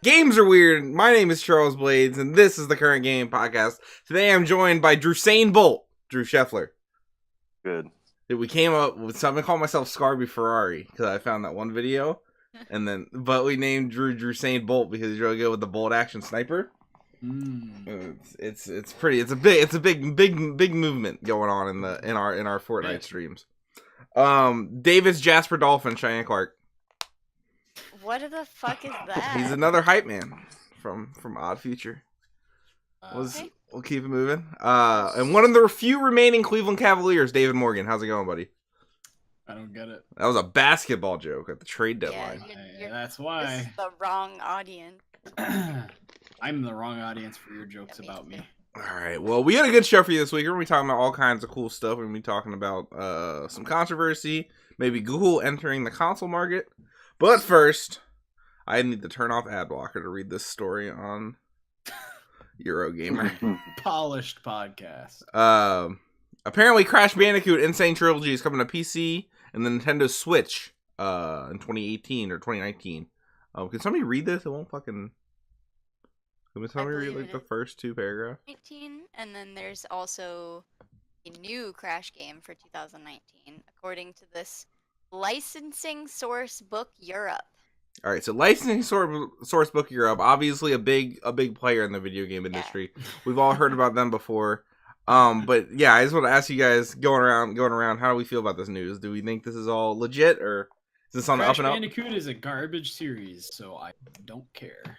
Games are weird. My name is Charles Blades, and this is the Current Game Podcast. Today I'm joined by Drew Scheffler. Good. We came up with something. I call myself Scarby Ferrari because I found that one video, but we named Drew Bolt because he's really good with the bolt action sniper. It's a big movement going on in our Fortnite streams. Davis Jasper Dolphin Cheyenne Clark. What the fuck is that? He's another hype man from Odd Future. Okay. We'll keep it moving. And one of the few remaining Cleveland Cavaliers, David Morgan. How's it going, buddy? I don't get it. That was a basketball joke at the trade deadline. You're That's This why is the wrong audience. I'm the wrong audience for your jokes about me. All right. Well, we got a good show for you this week. We're going to be talking about all kinds of cool stuff. We're going to be talking about some controversy, maybe Google entering the console market. But first, I need to turn off ad blocker to read this story on Eurogamer. Polished podcast. Apparently, Crash Bandicoot Insane Trilogy is coming to PC and the Nintendo Switch in 2018 or 2019. Can somebody read this? It won't fucking... Can somebody read like the first two paragraphs? 19, and then there's also a new Crash game for 2019, according to this licensing source book Europe. All right, so licensing source book Europe, obviously a big player in the video game industry. Yeah. We've all heard about them before. But yeah, I just want to ask you guys, going around, how do we feel about this news? Do we think this is all legit, or is this on the up and up? Crash Bandicoot is a garbage series, so I don't care.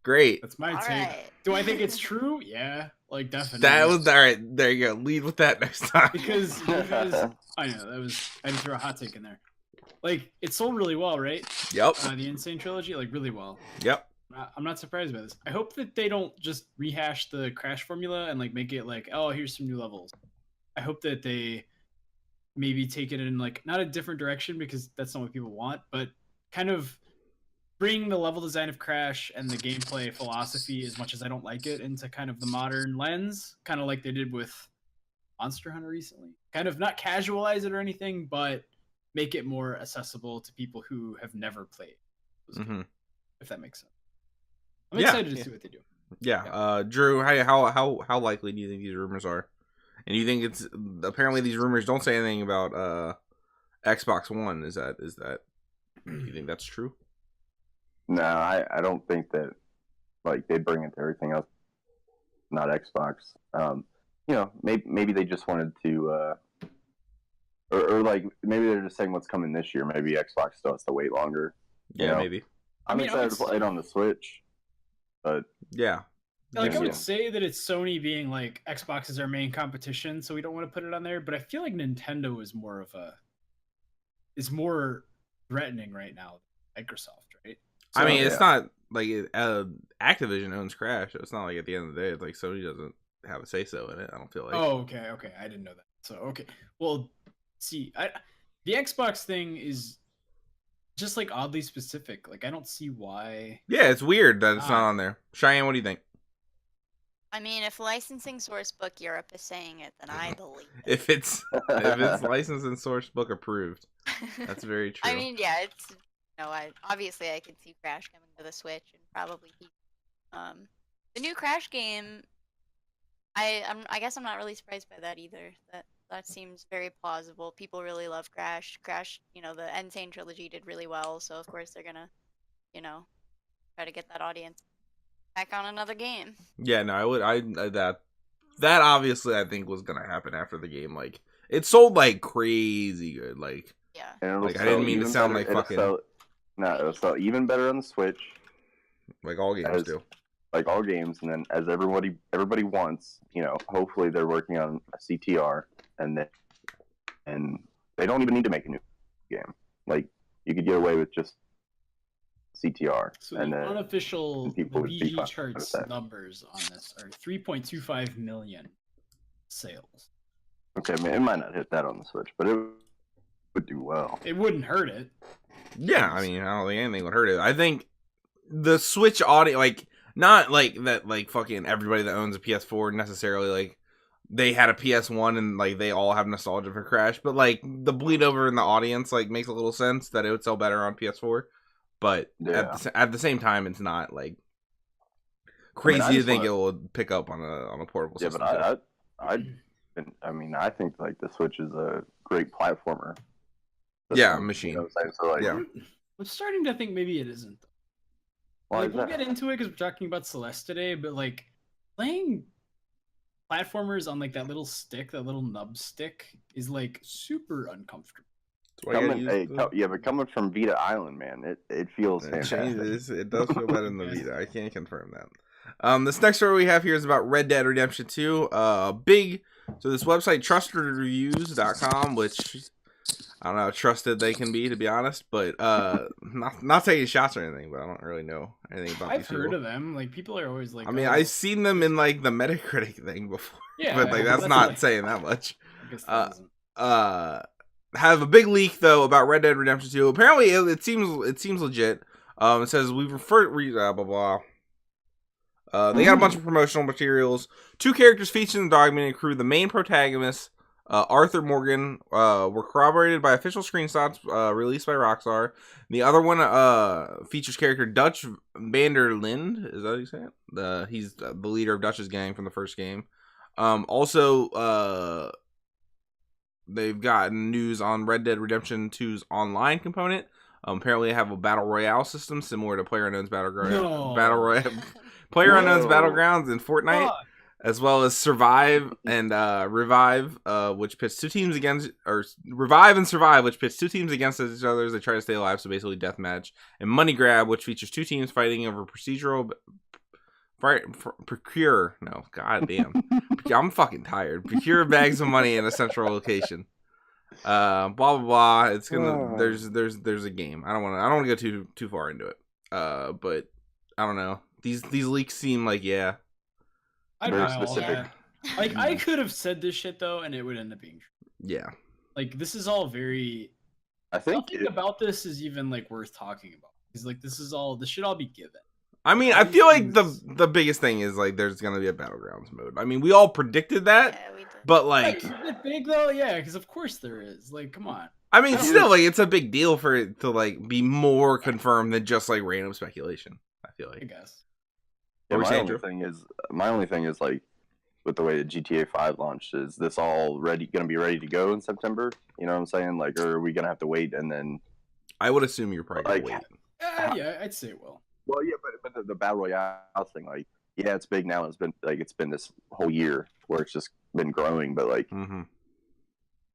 Great. That's my take. Right. Do I think it's true? Yeah, like definitely. That was all right. There you go. Lead with that next time. Because I know I didn't throw a hot take in there. Like, it sold really well, right? Yep. The Insane Trilogy, like, really well. Yep. I'm not surprised by this. I hope that they don't just rehash the Crash formula and, like, make it like, oh, here's some new levels. I hope that they maybe take it in, like, not a different direction because that's not what people want, but kind of bring the level design of Crash and the gameplay philosophy, as much as I don't like it, into kind of the modern lens, kind of like they did with Monster Hunter recently. Kind of not casualize it or anything, but make it more accessible to people who have never played. If that makes sense. I'm excited to see what they do. Yeah. Drew, how likely do you think these rumors are? And you think it's apparently these rumors don't say anything about Xbox One? Is that you think that's true? No, I don't think that like they bring it to everything else, not Xbox. Maybe they just wanted to. Or like maybe they're just saying what's coming this year. Maybe Xbox still has to wait longer. Yeah, maybe. I'm excited to play it on the Switch, but yeah. Like I would say that it's Sony being like Xbox is our main competition, so we don't want to put it on there. But I feel like Nintendo is more threatening right now than Microsoft, right? So, I mean, it's not like Activision owns Crash. It's not like at the end of the day, it's like Sony doesn't have a say so in it. I don't feel like. Oh, okay. I didn't know that. So okay, well. See, the Xbox thing is just like oddly specific. Like I don't see why. Yeah, it's weird that it's not on there. Cheyenne, what do you think? I mean, if licensing source book Europe is saying it, then I believe it. If it's licensed and source book approved, that's very true. I mean, yeah, it's obviously I could see Crash coming to the Switch and probably the new Crash game. I guess I'm not really surprised by that either. That seems very plausible. People really love Crash. Crash, the Insane Trilogy did really well, so of course they're gonna, try to get that audience back on another game. Yeah, no, that obviously I think was gonna happen after the game. Like it sold like crazy good. Like yeah, like I didn't mean to sound like fucking. It'll sell even better on the Switch. Like all games do. Like all games, and then as everybody wants, hopefully they're working on a CTR. And they don't even need to make a new game. Like you could get away with just CTR. So the unofficial VG charts numbers on this are 3.25 million sales. Okay, it might not hit that on the Switch, but it would do well. It wouldn't hurt it. Yeah, I mean, I don't think anything would hurt it. I think the Switch audio, like, not like that, like fucking everybody that owns a PS4 necessarily, like, they had a PS1 and like they all have nostalgia for Crash, but like the bleed over in the audience like makes a little sense that it would sell better on PS4. But Yeah. at the same time, it's not like I crazy mean, I to just think wanna- it will pick up on a portable Yeah, system. but I mean, I think like the Switch is a great platformer. Yeah, system, machine. You know what I'm saying? So like, Yeah. I'm starting to think maybe it isn't. why Like is we'll that? get into it because we're talking about Celeste today, but like playing platformers on like that little stick, that little nub stick, is like super uncomfortable. That's why you gotta Coming, use the- yeah, but coming from Vita Island, man, it feels It fantastic. changes. It does feel better than the Vita. I can't confirm that. This next story we have here is about Red Dead Redemption 2. So this website, trustedreviews.com, which I don't know how trusted they can be, to be honest, but not taking shots or anything, but I don't really know anything about I've these heard people. of them. Like people are always like, I mean, oh, I've seen them in like the Metacritic thing before, yeah, but like that's not like, saying that much. I guess that doesn't. Have a big leak though about Red Dead Redemption 2. Apparently, it seems legit. It says we blah blah blah. They got a bunch of promotional materials. 2 characters featured in the documentary crew. The main protagonist, Arthur Morgan, were corroborated by official screenshots released by Rockstar. The other one features character Dutch Vanderlinde. Is that how you say it? He's the leader of Dutch's gang from the first game. Also, they've gotten news on Red Dead Redemption 2's online component. Apparently, they have a battle royale system similar to PlayerUnknown's Battle Royale. PlayerUnknown's Battlegrounds in Fortnite, as well as Survive and Revive, which pits 2 teams against, or Revive and Survive, which pits 2 teams against each other as they try to stay alive. So basically, deathmatch. And Money Grab, which features 2 teams fighting over procedural. Procure. No, goddamn. I'm fucking tired. Procure bags of money in a central location. Blah blah blah. It's gonna. There's a game. I don't want to go too far into it. But I don't know. These leaks seem like I'd very buy all specific. that. Like I could have said this shit though, and it would end up being true. yeah. Like this is all very. I think Nothing about this is even like worth talking about. Because like this should all be given. I mean, I feel like the biggest thing is like there's gonna be a Battlegrounds mode. I mean, we all predicted that, Yeah, we did. but like, Is it big though? Yeah, because of course there is. Like, come on. I mean, still, like, it's a big deal for it to like be more confirmed than just like random speculation. I feel I like. guess. Yeah, What were you my saying, only thing is like with the way that GTA 5 launched, is this all going to be ready to go in September? You know what I'm saying? Like, or are we going to have to wait and then? I would assume you're probably gonna Like- wait. Yeah, I'd say it will. Well, yeah, but the battle royale thing, like, yeah, it's big now. It's been this whole year where it's just been growing, but like, Mm-hmm.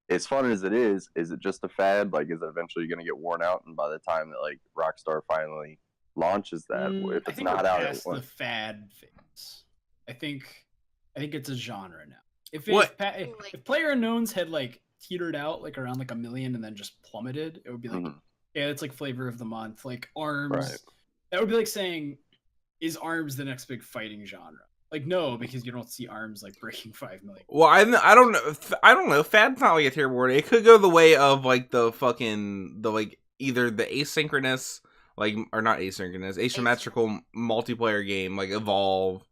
as fun as it is it just a fad? Like, is it eventually going to get worn out? And by the time that like Rockstar finally launches that, if I it's think not we're out, past the fad phase. I think it's a genre now. If PlayerUnknown's had like teetered out like around like 1 million and then just plummeted, it would be like, yeah, it's like flavor of the month. Like ARMS, Right. that would be like saying, is ARMS the next big fighting genre? Like no, because you don't see ARMS like breaking 5 million. Well, I don't know. I don't know. Fad's not like a terrible word. It could go the way of like the like either the asynchronous, like, or not asynchronous, asymmetrical multiplayer game like Evolve,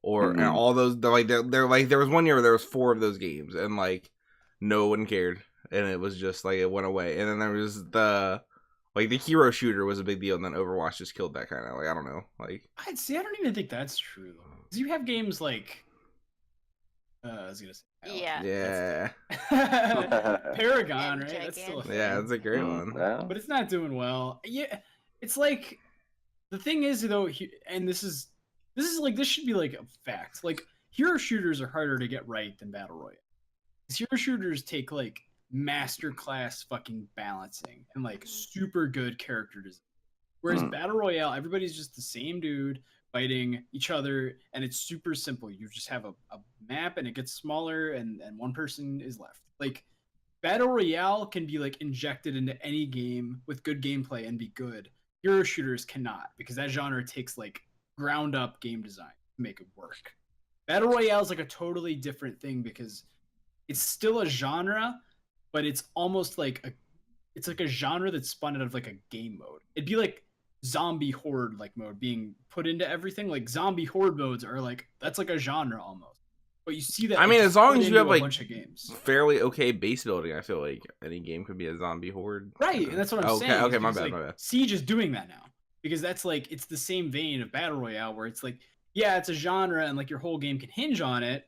or and all those. They're like there was one year where there was 4 of those games and like no one cared, and it was just like it went away. And then there was the hero shooter was a big deal, and then Overwatch just killed that kind of, like, I don't know, like. I don't even think that's true though. Because you have games like I was gonna say Yeah. Paragon, And right? That's still a gigantic. thing. Yeah, that's a great one. Yeah. But it's not doing well. Yeah, it's like the thing is though, and this is like this should be like a fact. Like hero shooters are harder to get right than battle royale. Hero shooters take like master class fucking balancing and like super good character design. Whereas battle royale, everybody's just the same dude fighting each other, and it's super simple. You just have a map, and it gets smaller, and one person is left. Like battle royale can be like injected into any game with good gameplay and be good. Hero shooters cannot, because that genre takes like ground up game design to make it work. Battle royale is like a totally different thing because it's still a genre, but it's almost like it's like a genre that's spun out of like a game mode. It'd be like zombie horde like mode being put into everything. Like zombie horde modes are like, that's like a genre almost. But you see that. I mean, like, as long put as you into have a like bunch of games. fairly okay base building, I feel like any game could be a zombie horde. Right, and that's what I'm saying. Okay, my because, bad, like, my bad. Siege is doing that now. because that's like it's the same vein of battle royale where it's like, yeah, it's a genre and like your whole game can hinge on it,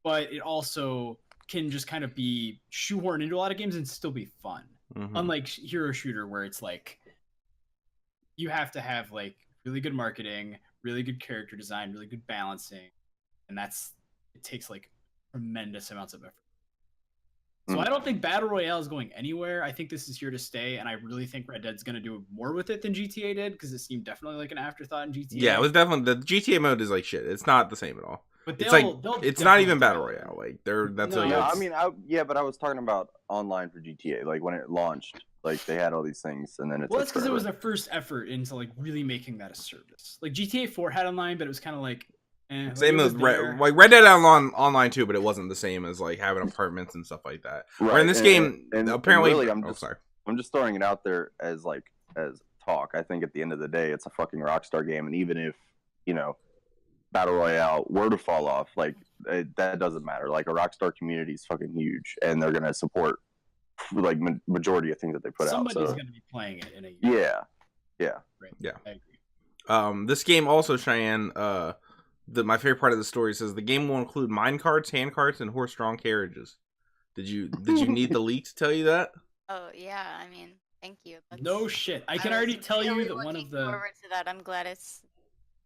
but it also can just kind of be shoehorned into a lot of games and still be fun. Unlike hero shooter where it's like you have to have like really good marketing, really good character design, really good balancing, and it takes like tremendous amounts of effort. So I don't think Battle Royale is going anywhere. I think this is here to stay, and I really think Red Dead's going to do more with it than GTA did, because it seemed definitely like an afterthought in GTA. Yeah, it was definitely, the GTA mode is like shit. It's not the same at all. But it's like it's not even Battle Royale. Like that's No. like, Yeah, I mean, but I was talking about online for GTA. Like when it launched, like they had all these things, and then well, that's because it was their first effort into like really making that a service. Like GTA 4 had online, but it was kind of like same as Red Dead online too, but it wasn't the same as like having apartments and stuff like that. Right. Or in this game, apparently, really, I'm just throwing it out there as talk. I think at the end of the day, it's a fucking Rockstar game, and even if Battle Royale were to fall off, like that doesn't matter. Like a Rockstar community is fucking huge, and they're gonna support like majority of things that they put Somebody's out. Somebody's gonna be playing it in a year. Yeah. Right. Yeah. I agree. This game also, Cheyenne, my favorite part of the story says the game will include mine carts, hand carts, and horse-drawn carriages. Did you need the leak to tell you that? Oh yeah, I mean, thank you. No shit. I can already tell you that one of the. Forward to that. I'm glad it's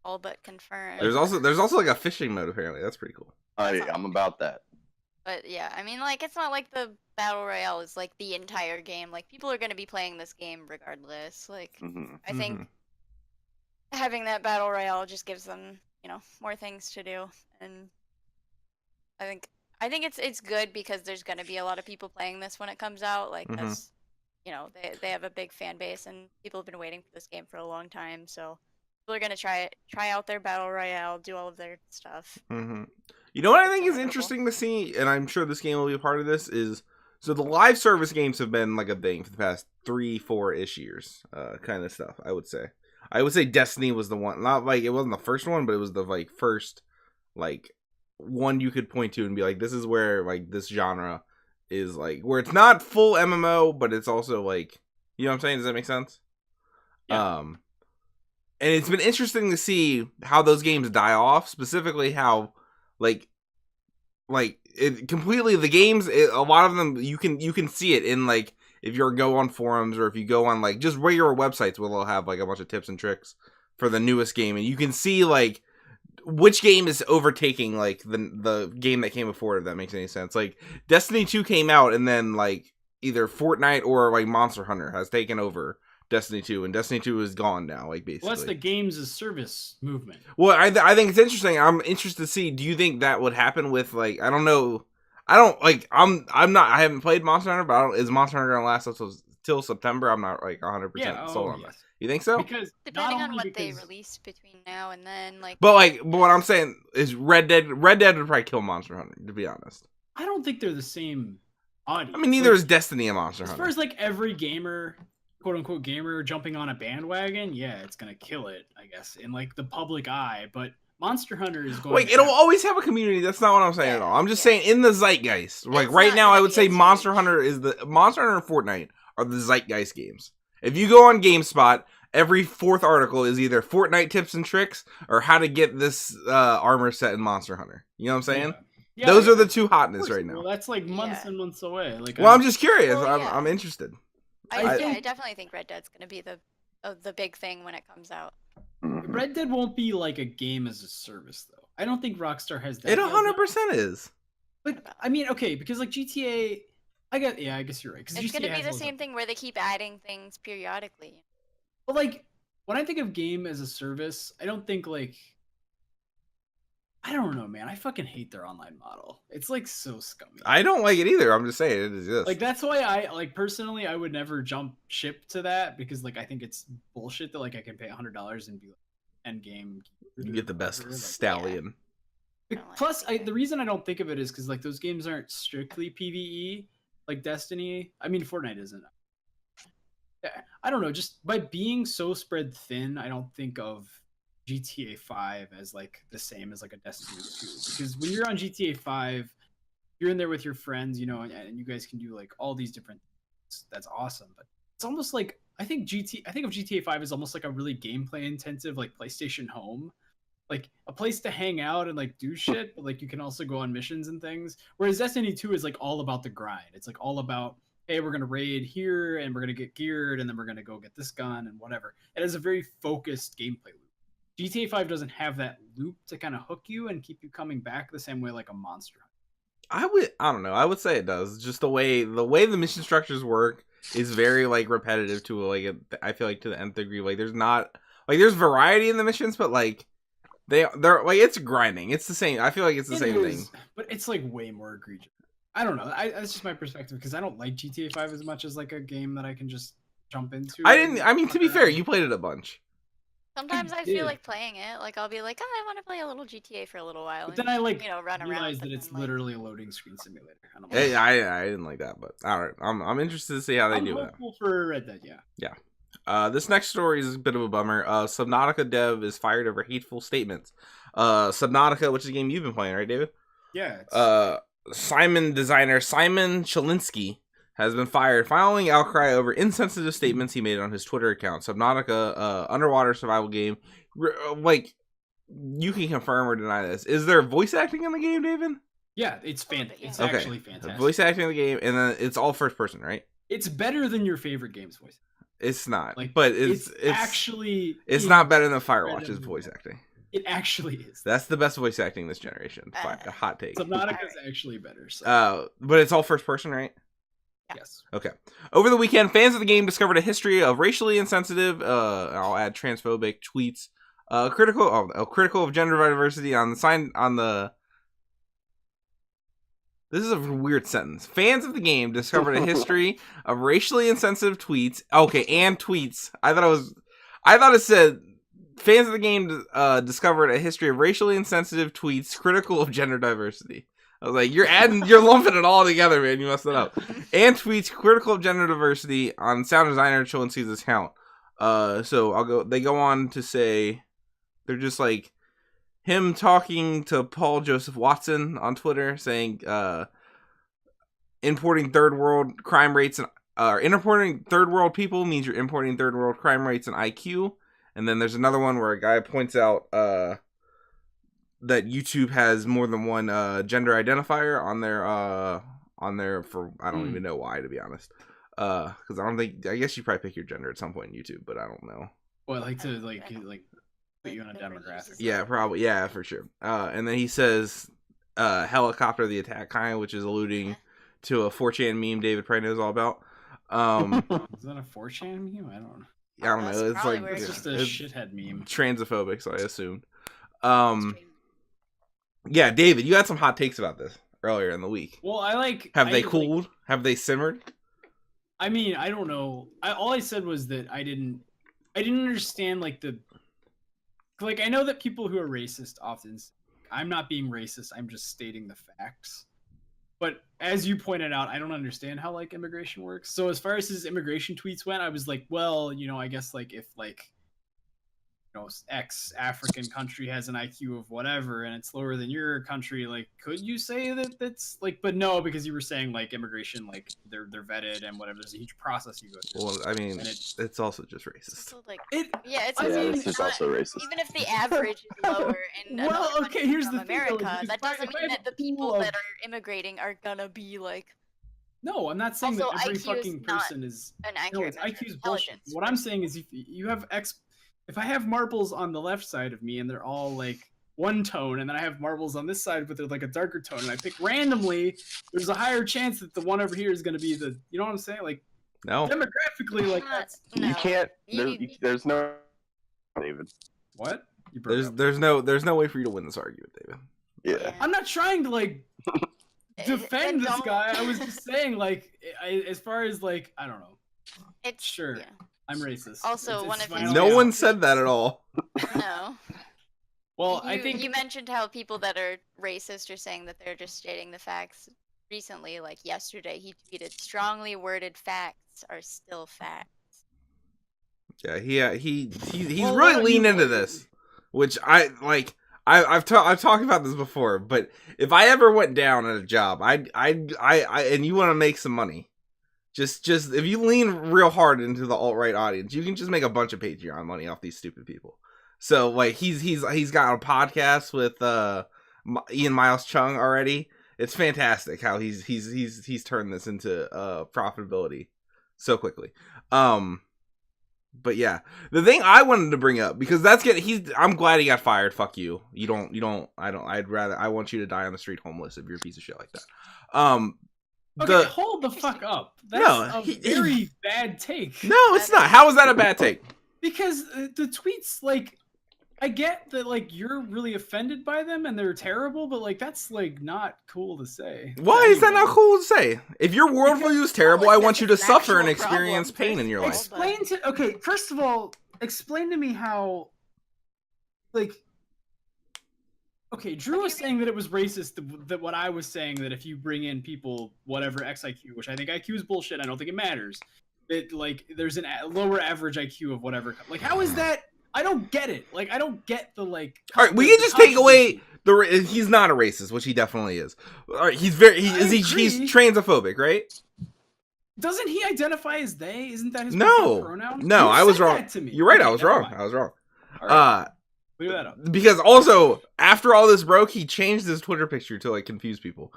all but confirmed. There's also like a fishing mode apparently. That's pretty cool. I'm about that. But yeah, I mean, like it's not like the Battle Royale is like the entire game. Like people are gonna be playing this game regardless. Like I think having that Battle Royale just gives them more things to do, and I think it's good because there's gonna be a lot of people playing this when it comes out. Like that's they have a big fan base and people have been waiting for this game for a long time. So people are gonna try out their Battle Royale, do all of their stuff. You know what I think is interesting to see, and I'm sure this game will be a part of this, is so the live service games have been like a thing for the past 3-4-ish years, kind of stuff. I would say Destiny was the one, not like it wasn't the first one, but it was the like first like one you could point to and be like, this is where like this genre is like where it's not full MMO, but it's also like, you know what I'm saying? Does that make sense? Yeah. And it's been interesting to see how those games die off, specifically how like it completely the games. A lot of them you can see it in like if you go on forums or if you go on like just regular websites where they'll have like a bunch of tips and tricks for the newest game, and you can see like which game is overtaking like the game that came before it, if that makes any sense. Like Destiny 2 came out and then like either Fortnite or like Monster Hunter has taken over Destiny 2, and Destiny 2 is gone now, like basically. Well, that's the games as service movement. Well, I think it's interesting. I'm interested to see, do you think that would happen with like, I don't know. I haven't played Monster Hunter, but is Monster Hunter gonna last till September? I'm not like 100% sold on that. You think so? Because depending on what they release between now and then, like. But what I'm saying is Red Dead would probably kill Monster Hunter, to be honest. I don't think they're the same audience. I mean, neither is Destiny and Monster Hunter. As far as like every gamer, quote unquote gamer, jumping on a bandwagon, yeah, it's gonna kill it, I guess, in like the public eye. But Monster Hunter is going. It'll always have a community. That's not what I'm saying at all. I'm just saying in the zeitgeist. Like right now, I would say Monster Hunter and Fortnite are the zeitgeist games. If you go on GameSpot, every fourth article is either Fortnite tips and tricks or how to get this armor set in Monster Hunter. You know what I'm saying? Yeah, those are the two hotness right now. Well, that's like months and months away. Like, I'm just curious. I'm interested. I definitely think Red Dead's gonna be the big thing when it comes out. Red Dead won't be like a game as a service, though. I don't think Rockstar has that. It 100% is. But I mean, okay, because like GTA, I guess you're right. It's GTA gonna be the same thing where they keep adding things periodically. But like, when I think of game as a service, I don't think like. I don't know, man. I fucking hate their online model. It's like so scummy. I don't like it either. I'm just saying it exists. Like that's why personally I would never jump ship to that, because like I think it's bullshit that like I can pay $100 and be like end game. You get the best stallion. Yeah. Plus, the reason I don't think of it is because like those games aren't strictly PvE like Destiny. I mean, Fortnite isn't. I don't know. Just by being so spread thin, I don't think of GTA 5 as like the same as like a Destiny 2, because when you're on GTA 5 you're in there with your friends, and you guys can do like all these different things. That's awesome, but it's almost like I think of GTA 5 as almost like a really gameplay intensive like PlayStation Home, like a place to hang out and like do shit, but like you can also go on missions and things. Whereas Destiny 2 is like all about the grind. It's like all about, hey, we're gonna raid here and we're gonna get geared and then we're gonna go get this gun and whatever. It has a very focused gameplay loop. GTA 5 doesn't have that loop to kind of hook you and keep you coming back the same way like a Monster Hunter. I don't know. I would say it does. Just the way the mission structures work is very like repetitive to like I feel like to the nth degree. Like there's not like there's variety in the missions, but like they're like it's grinding. It's the same. I feel like it's the same thing. But it's like way more egregious. I don't know. That's just my perspective because I don't like GTA 5 as much as like a game that I can just jump into. I mean, to be fair, you played it a bunch. Sometimes I feel like playing it. Like I'll be like, oh, I want to play a little GTA for a little while. But then I like run around. Realize that it's literally a loading screen simulator. I didn't like that, but all right, I'm interested to see how they do that. I'm hopeful for Red Dead, yeah. This next story is a bit of a bummer. Subnautica dev is fired over hateful statements. Subnautica, which is a game you've been playing, right, David? Yeah. Designer Simon Chelinsky has been fired following outcry over insensitive statements he made on his Twitter account. Subnautica, underwater survival game. Like, you can confirm or deny this. Is there voice acting in the game, David? Yeah, it's fantastic. It's actually fantastic. Voice acting in the game, and then it's all first person, right? It's better than your favorite game's voice. It's not, like, but it's actually it's not better than Firewatch's voice acting. It actually is. That's the best voice acting this generation. Hot take. Subnautica is actually better. So. But it's all first person, right? Yes. Okay. Over the weekend, fans of the game discovered a history of racially insensitive, I'll add transphobic tweets, critical of gender diversity on the sign on the. This is a weird sentence. Fans of the game discovered a history of racially insensitive tweets. Okay, and tweets. I thought it said fans of the game discovered a history of racially insensitive tweets critical of gender diversity. I was like, you're lumping it all together, man. You messed it up. And tweets critical of gender diversity on sound designer Cholinsky's account. So they go on to say, they're just like, him talking to Paul Joseph Watson on Twitter saying, importing third world crime rates and, importing third world people means you're importing third world crime rates and IQ. And then there's another one where a guy points out, that YouTube has more than one gender identifier on there for I don't even know why, to be honest. Because I guess you probably pick your gender at some point in YouTube, but I don't know. Well, I like to like put you on a demographic. Yeah, probably. Yeah, for sure. And then he says helicopter the attack kind, which is alluding to a 4chan meme David probably knows all about. Is that a 4chan meme? I don't know. It's like it's just a shithead meme. Transphobic, so I assumed. Yeah, David, you had some hot takes about this earlier in the week. Well, Have they cooled? Have they simmered? I mean, I don't know. All I said was that I didn't understand like I know that people who are racist often. I'm not being racist. I'm just stating the facts. But as you pointed out, I don't understand how like immigration works. So as far as his immigration tweets went, I was like, well, I guess like if like. X African country has an IQ of whatever and it's lower than your country, like could you say that that's like, but no, because you were saying like immigration, like they're vetted and whatever, there's a huge process you go through. Well, I mean, it's also just racist. So, like, it's just also racist. Even if the average is lower in here's the America, thing, that doesn't mean that the people that are immigrating are gonna be like. No, I'm not saying also, that every IQ fucking is person is an accurate measure IQ is of bullshit. intelligence. What I'm saying is if you have if I have marbles on the left side of me and they're all like one tone, and then I have marbles on this side but they're like a darker tone, and I pick randomly, there's a higher chance that the one over here is going to be the, you know what I'm saying? Like, no. Demographically, like that's you can't. There's no. David. What? There's no way for you to win this argument, David. Yeah. I'm not trying to like defend this guy. I was just saying like, as far as like, I don't know. It's sure. Yeah. I'm racist. Also, one of his no one said that at all. No. Well, I think you mentioned how people that are racist are saying that they're just stating the facts. Recently, like yesterday, he tweeted, "Strongly worded facts are still facts." Yeah, he's really leaned into this, which I like. I've talked about this before, but if I ever went down at a job, I and you want to make some money, Just if you lean real hard into the alt-right audience, you can just make a bunch of Patreon money off these stupid people. So like he's got a podcast with Ian Miles Chung already. It's fantastic how he's turned this into profitability so quickly. But yeah, the thing I wanted to bring up, because I'm glad he got fired. Fuck you. I want you to die on the street homeless if you're a piece of shit like that. Okay, hold the fuck up. That's a very bad take. No, it's not. How is that a bad take? Because the tweets, like, I get that, like, you're really offended by them and they're terrible, but, like, that's, like, not cool to say. Why is that not cool to say? If your worldview is terrible, I want you to suffer and experience pain in your life. Okay, first of all, explain to me how, like, okay, Drew was saying that it was racist, that what I was saying, that if you bring in people, whatever XIQ, which I think IQ is bullshit, I don't think it matters, that, like, there's a lower average IQ of whatever. Like, how is that? I don't get it. Like, I don't get the, like... All right, we can just take away he's not a racist, which he definitely is. All right, he's transphobic, right? Doesn't he identify as they? Isn't that his pronoun? No, I was wrong. You're right, okay, I was wrong. I was wrong. All right. Clear that up. Because also, after all this broke, he changed his Twitter picture to, like, confuse people.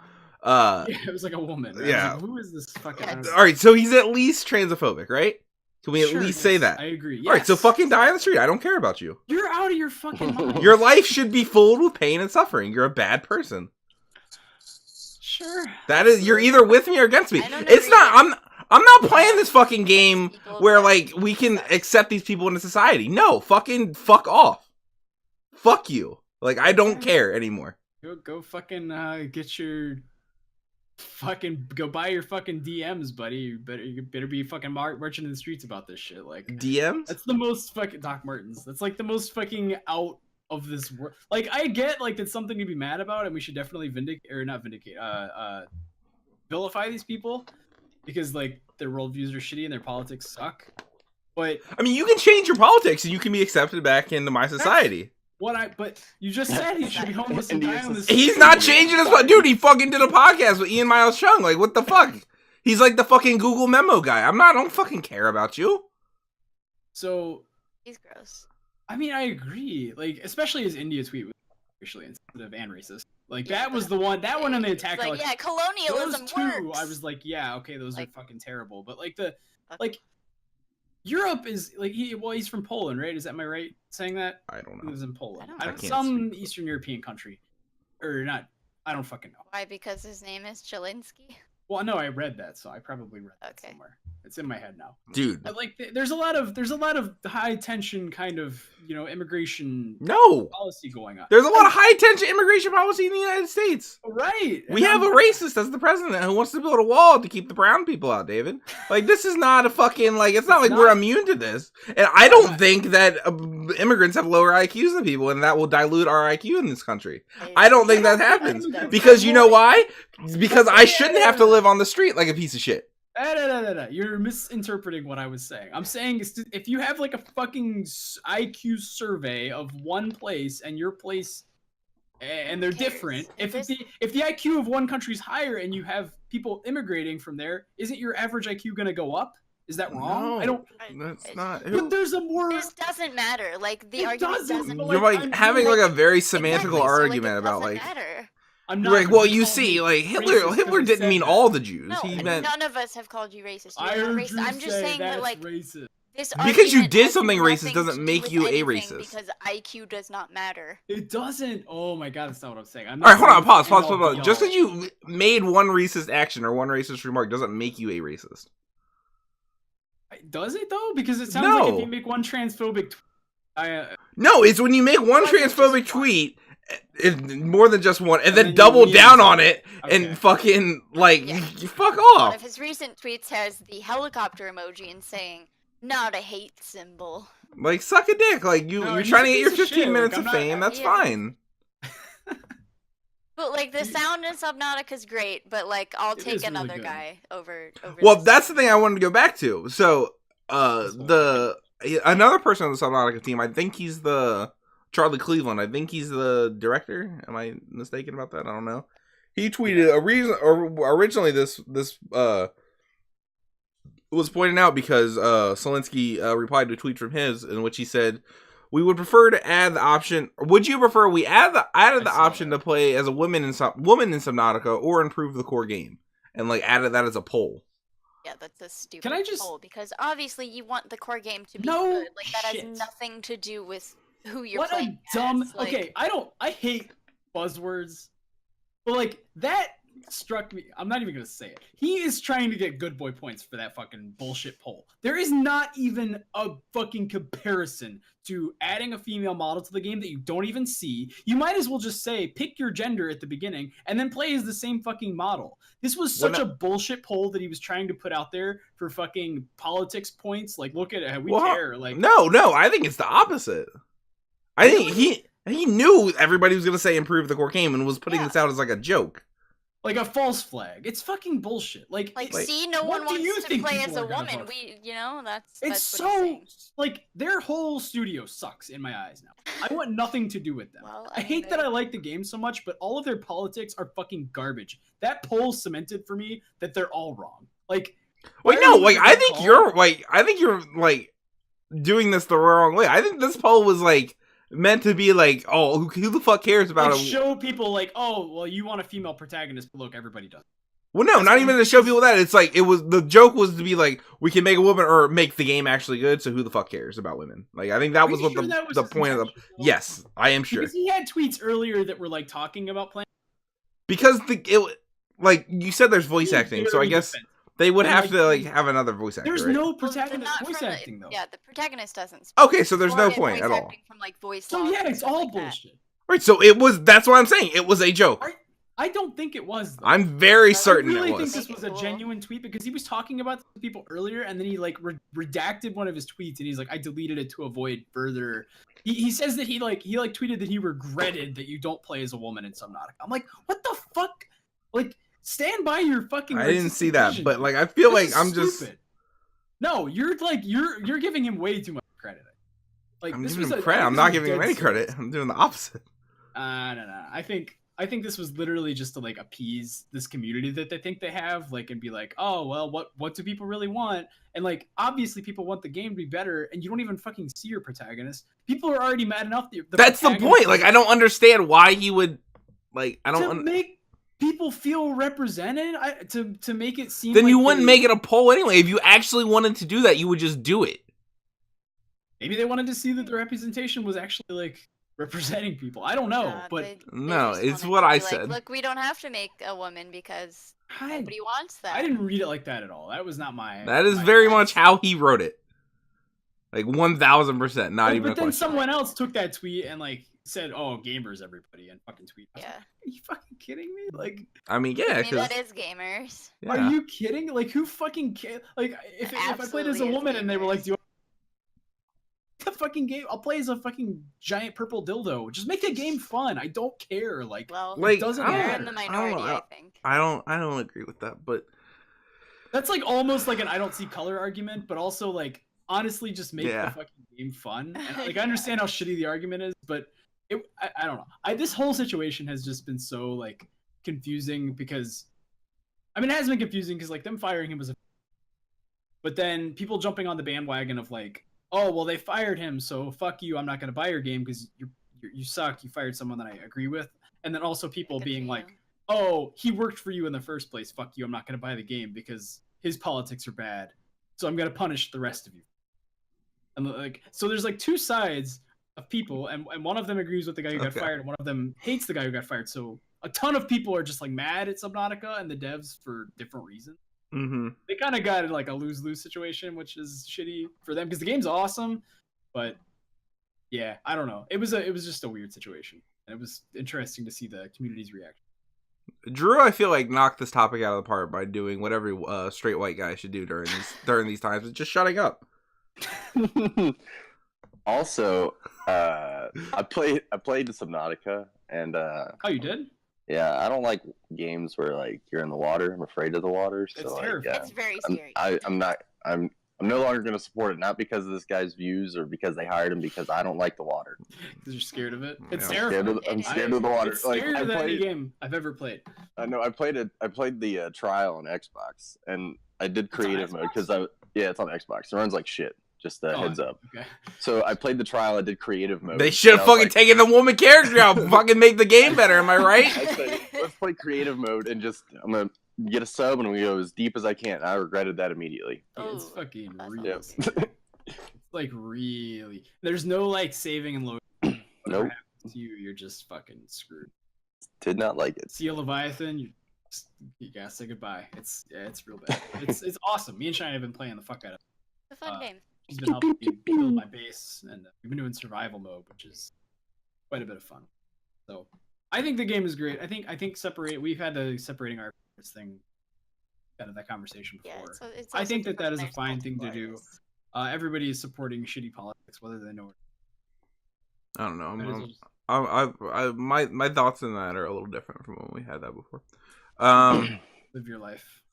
Yeah, it was like a woman. Right? Yeah. Like, who is this fucking... All right, so he's at least transphobic, right? Can we at least say that? I agree. Yes. All right, so fucking die on the street. I don't care about you. You're out of your fucking mind. Your life should be filled with pain and suffering. You're a bad person. Sure. You're either with me or against me. It's not. I'm not playing this fucking game where, like, we can accept these people into society. No, fuck off. Fuck you. Like, I don't care anymore. Go fucking get your fucking go buy your fucking DMs, buddy. You better be fucking marching in the streets about this shit. Like, DMs? That's the most fucking Doc Martens. That's like the most fucking out of this world. Like, I get, like, that's something to be mad about, and we should definitely vilify these people because, like, their worldviews are shitty and their politics suck. But I mean, you can change your politics and you can be accepted back into my society. But you just said he should be homeless and die on the street. He's not changing his... Dude, he fucking did a podcast with Ian Miles Chung. Like, what the fuck? He's like the fucking Google memo guy. I don't fucking care about you. So... He's gross. I mean, I agree. Like, especially his India tweet was racially insensitive and racist. Like, that was the one... That one on the attack... Like, yeah, colonialism those two, works. I was like, yeah, okay, those are fucking terrible. But, like, like... Europe is like he's from Poland, right? Am I right saying that? I don't know. He lives in Poland. Some Eastern European country, or not? I don't fucking know. Why? Because his name is Chelinsky. Well, no, I read that, so I probably read that somewhere. It's in my head now, dude. But, like, there's a lot of high tension kind of immigration policy going on. There's a lot of high tension immigration policy in the United States. Right. We have a racist as the president who wants to build a wall to keep the brown people out, David. Like, this is not a fucking, like, it's not like we're immune to this. And I don't think that immigrants have lower IQs than people, and that will dilute our IQ in this country. I don't think that happens. Because you know why? Because I shouldn't have to live on the street like a piece of shit. No. You're misinterpreting what I was saying. I'm saying if you have, like, a fucking IQ survey of one place and your place, and they're different. If the IQ of one country is higher and you have people immigrating from there, isn't your average IQ gonna go up? Is that wrong? No, that's not. But there's a more. This doesn't matter. Like, the argument doesn't. You're like having like a very semantical argument about like. Matter. I'm not like, well, you see, like Hitler didn't mean all the Jews. No, he meant none of us have called you racist. You're not racist. I'm just saying that, like, racist. this because you did has something nothing racist doesn't to make do you with a anything racist. Because IQ does not matter. It doesn't. Oh my god, that's not what I'm saying. All right, hold on, pause. Just because you made one racist action or one racist remark doesn't make you a racist. Does it though? Because it sounds like if you make one transphobic no, it's when you make one transphobic tweet, more than just one, and then double down on it and fucking like fuck off. One of his recent tweets has the helicopter emoji and saying "not a hate symbol." Like, suck a dick. Like you're trying to get your 15 minutes of fame. That's fine. But, like, the sound in Subnautica is great, but, like, I'll take another guy over. Well, that's the thing I wanted to go back to. So, another person on the Subnautica team, I think he's the Charlie Cleveland. I think he's the director. Am I mistaken about that? I don't know. He tweeted originally this was pointed out because Solinsky replied to a tweet from his in which he said, "We would prefer to add the option. Would you prefer we added the option to play as a woman in Subnautica or improve the core game?" And like added that as a poll. Yeah, that's a stupid Can I just poll because obviously you want the core game to be No good. Like that shit. has nothing to do with who you're What playing a dumb. as. Like, Okay, I hate buzzwords, but like that struck me. I'm not even gonna say it. He is trying to get good boy points for that fucking bullshit poll. There is not even a fucking comparison to adding a female model to the game that you don't even see. You might as well just say pick your gender at the beginning and then play as the same fucking model. This was such a bullshit poll that he was trying to put out there for fucking politics points. Like, look at it, we care. Like, no, I think it's the opposite. I think he knew everybody was gonna say improve the core game and was putting this out as like a joke. Like a false flag. It's fucking bullshit. Like see, no one wants to play as a woman. That's it's what so he's saying. like their whole studio sucks in my eyes now. I want nothing to do with them. Well, I hate that I like the game so much, but all of their politics are fucking garbage. That poll cemented for me that they're all wrong. Like, wait, no, like I think you're like doing this the wrong way. I think this poll was like meant to be like, oh, who the fuck cares about it? Show people like, oh, well, you want a female protagonist, but look, everybody does. Well, no, not even to show people that. It's like the joke was to be like, we can make a woman or make the game actually good. So who the fuck cares about women? Like, I think that was what the point of the. Yes, I am sure. Because he had tweets earlier that were like talking about playing. Because like you said, there's voice acting, so I guess they would have to like have another voice actor. There's right? no protagonist voice acting though. Yeah, the protagonist doesn't speak. Okay, so there's no point at all. From, like, voice so yeah, it's all bullshit. Right, so it was. That's what I'm saying. It was a joke. I don't think it was. Though. I'm very certain I really it was. think this was a genuine tweet because he was talking about people earlier, and then he like redacted one of his tweets, and he's like, "I deleted it to avoid further." He says that he tweeted that he regretted that you don't play as a woman in Subnautica. I'm like, what the fuck? Like, stand by your fucking. I didn't see that, but like, I feel like I'm stupid. just. No, you're giving him way too much credit. Like, I'm giving him credit. I'm not giving him any credit. I'm doing the opposite. No. I think this was literally just to like appease this community that they think they have, like, and be like, oh well, what do people really want? And like, obviously people want the game to be better, and you don't even fucking see your protagonist. People are already mad enough. That's the point. Like, I don't understand why he would, like, I don't make people feel represented. To make it seem. Then like you wouldn't make it a poll anyway. If you actually wanted to do that, you would just do it. Maybe they wanted to see that the representation was actually like representing people. I don't know, but they no, it's what I said. Look, we don't have to make a woman because nobody wants that. I didn't read it like that at all. That was not my. That is very much how he wrote it. Like 1,000%, not even. But then someone else took that tweet and like said, "Oh, gamers, everybody," and fucking tweet. Yeah. Like, are you fucking kidding me? Like, I mean, yeah, that is gamers. Yeah. Are you kidding? Like, who fucking cares? Like, if I played as a woman and they were like, "Do you the fucking game? I'll play as a fucking giant purple dildo. Just make the game fun. I don't care." Like, like it doesn't you're matter. in the minority, I think. I don't agree with that, but that's like almost like an I don't see color argument, but also like honestly just make the fucking game fun. And, like, I understand how shitty the argument is, but I don't know. This whole situation has just been so like confusing because I mean it has been confusing because like them firing him was but then people jumping on the bandwagon of like, oh well, they fired him, so fuck you, I'm not gonna buy your game because you suck, you fired someone that I agree with. And then also people being like, oh, he worked for you in the first place, fuck you, I'm not gonna buy the game because his politics are bad, so I'm gonna punish the rest of you. And like, so there's like two sides of people, and one of them agrees with the guy who got fired, and one of them hates the guy who got fired. So a ton of people are just like mad at Subnautica and the devs for different reasons. Mm-hmm. They kind of got like a lose-lose situation, which is shitty for them because the game's awesome, but yeah, I don't know. It was just a weird situation, and it was interesting to see the community's reaction. Drew, I feel like knocked this topic out of the park by doing what every straight white guy should do during these times, just shutting up. Also, I played Subnautica, and oh, you did? Yeah, I don't like games where like you're in the water. I'm afraid of the water. So it's like, terrifying. It's very scary. I'm no longer going to support it, not because of this guy's views or because they hired him, because I don't like the water. Because you're scared of it. It's Yeah. terrifying. I'm scared of the water. It's scarier than any game I've ever played. I know. I played the trial on Xbox, and I did creative mode because Yeah, it's on Xbox. It runs like shit. Just a heads up. Okay. So I played the trial. I did creative mode. They should have fucking taken the woman character out. Fucking make the game better. Am I right? I said, let's play creative mode and just I'm gonna get a sub and we go as deep as I can. I regretted that immediately. Yeah, it's fucking real. Yep. It's like really. There's no like saving and loading. Nope. To you, you're just fucking screwed. Did not like it. See a Leviathan, you gotta say goodbye. It's real bad. It's awesome. Me and Cheyenne have been playing the fuck out of it. It's a fun game. She's been helping me build my base, and we've been doing survival mode, which is quite a bit of fun. So I think the game is great. I think we've had the separating our thing, kind of that conversation before. Yeah, it's I think that is a there's fine thing to multiple do. Everybody is supporting shitty politics, whether they know it. I don't know. My thoughts on that are a little different from when we had that before. Live your life.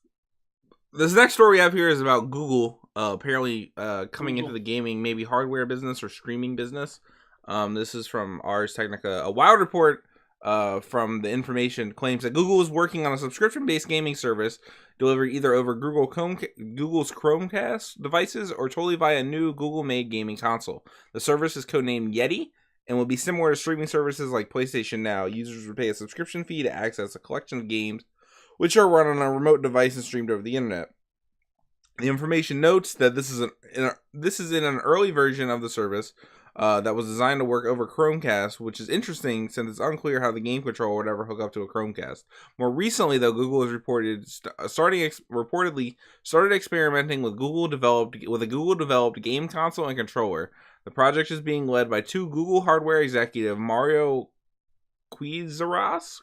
This next story we have here is about Google apparently coming into the gaming, maybe hardware business or streaming business. This is from Ars Technica. A wild report from the information claims that Google is working on a subscription-based gaming service delivered either over Google's Chromecast devices or totally via a new Google-made gaming console. The service is codenamed Yeti and will be similar to streaming services like PlayStation Now. Users would pay a subscription fee to access a collection of games which are run on a remote device and streamed over the internet. The information notes that this is in an early version of the service that was designed to work over Chromecast, which is interesting since it's unclear how the game controller would ever hook up to a Chromecast. More recently, though, Google has reportedly started experimenting with a Google-developed game console and controller. The project is being led by two Google hardware executive, Mario Quizaras,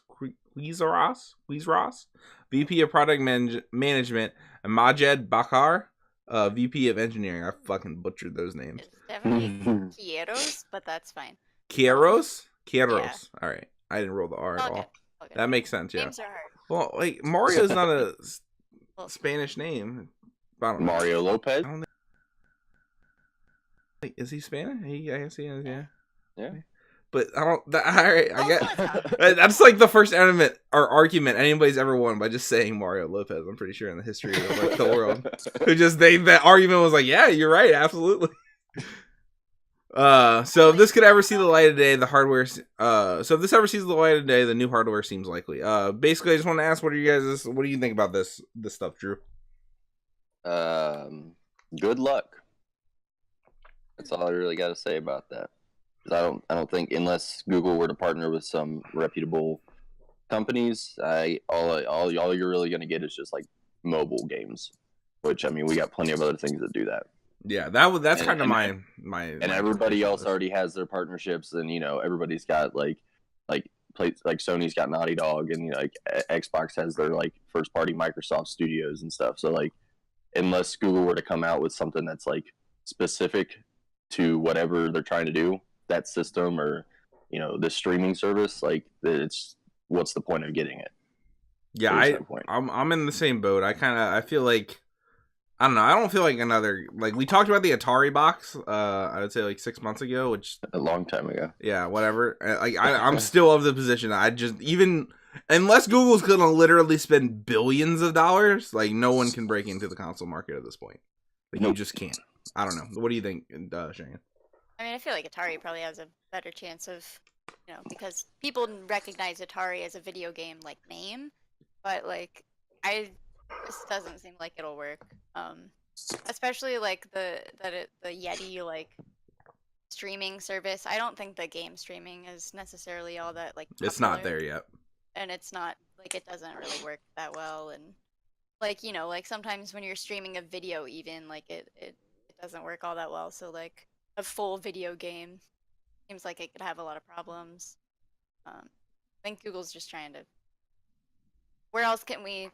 VP of Product Management, and Majed Bakar, VP of Engineering. I fucking butchered those names. It's definitely Kieros, but that's fine. Kieros? Kieros. Yeah. All right. I didn't roll the R at all. Okay. That makes sense, yeah. Names are hard. Well, like, Mario's not a Spanish name. I don't know. Mario Lopez? Is he Spanish? I guess he is, yeah. Yeah. But I don't. Alright, I get. That's like the first argument anybody's ever won by just saying Mario Lopez. I'm pretty sure in the history of like the world, that argument was like, yeah, you're right, absolutely. So if this could ever see the light of day, the hardware. So if this ever sees the light of day, the new hardware seems likely. Basically, I just want to ask, what do you think about this stuff, Drew? Good luck. That's all I really got to say about that. I don't think, unless Google were to partner with some reputable companies, all you're really gonna get is just like mobile games, which I mean we got plenty of other things that do that. Yeah, that's kind of my. And everybody else already has their partnerships, and everybody's got like Sony's got Naughty Dog, and like Xbox has their like first party Microsoft Studios and stuff. So like, unless Google were to come out with something that's like specific to whatever they're trying to do, that system or this streaming service, like it's what's the point of getting it? Yeah, I'm in the same boat. I feel like I don't know. I don't feel like another, like we talked about the Atari box. I would say like 6 months ago, which a long time ago. Yeah, whatever. Like I'm still of the position. I just unless Google's gonna literally spend billions of dollars, like no one can break into the console market at this point. Like you just can't. I don't know. What do you think, Cheyenne? I mean, I feel like Atari probably has a better chance of, because people recognize Atari as a video game like name, but like this doesn't seem like it'll work. Especially like the Yeti like streaming service. I don't think the game streaming is necessarily all that like popular, it's not there yet, and it's not like it doesn't really work that well. And like like sometimes when you're streaming a video, even like it doesn't work all that well. So like a full video game seems like it could have a lot of problems. I think Google's just trying to. Where else can we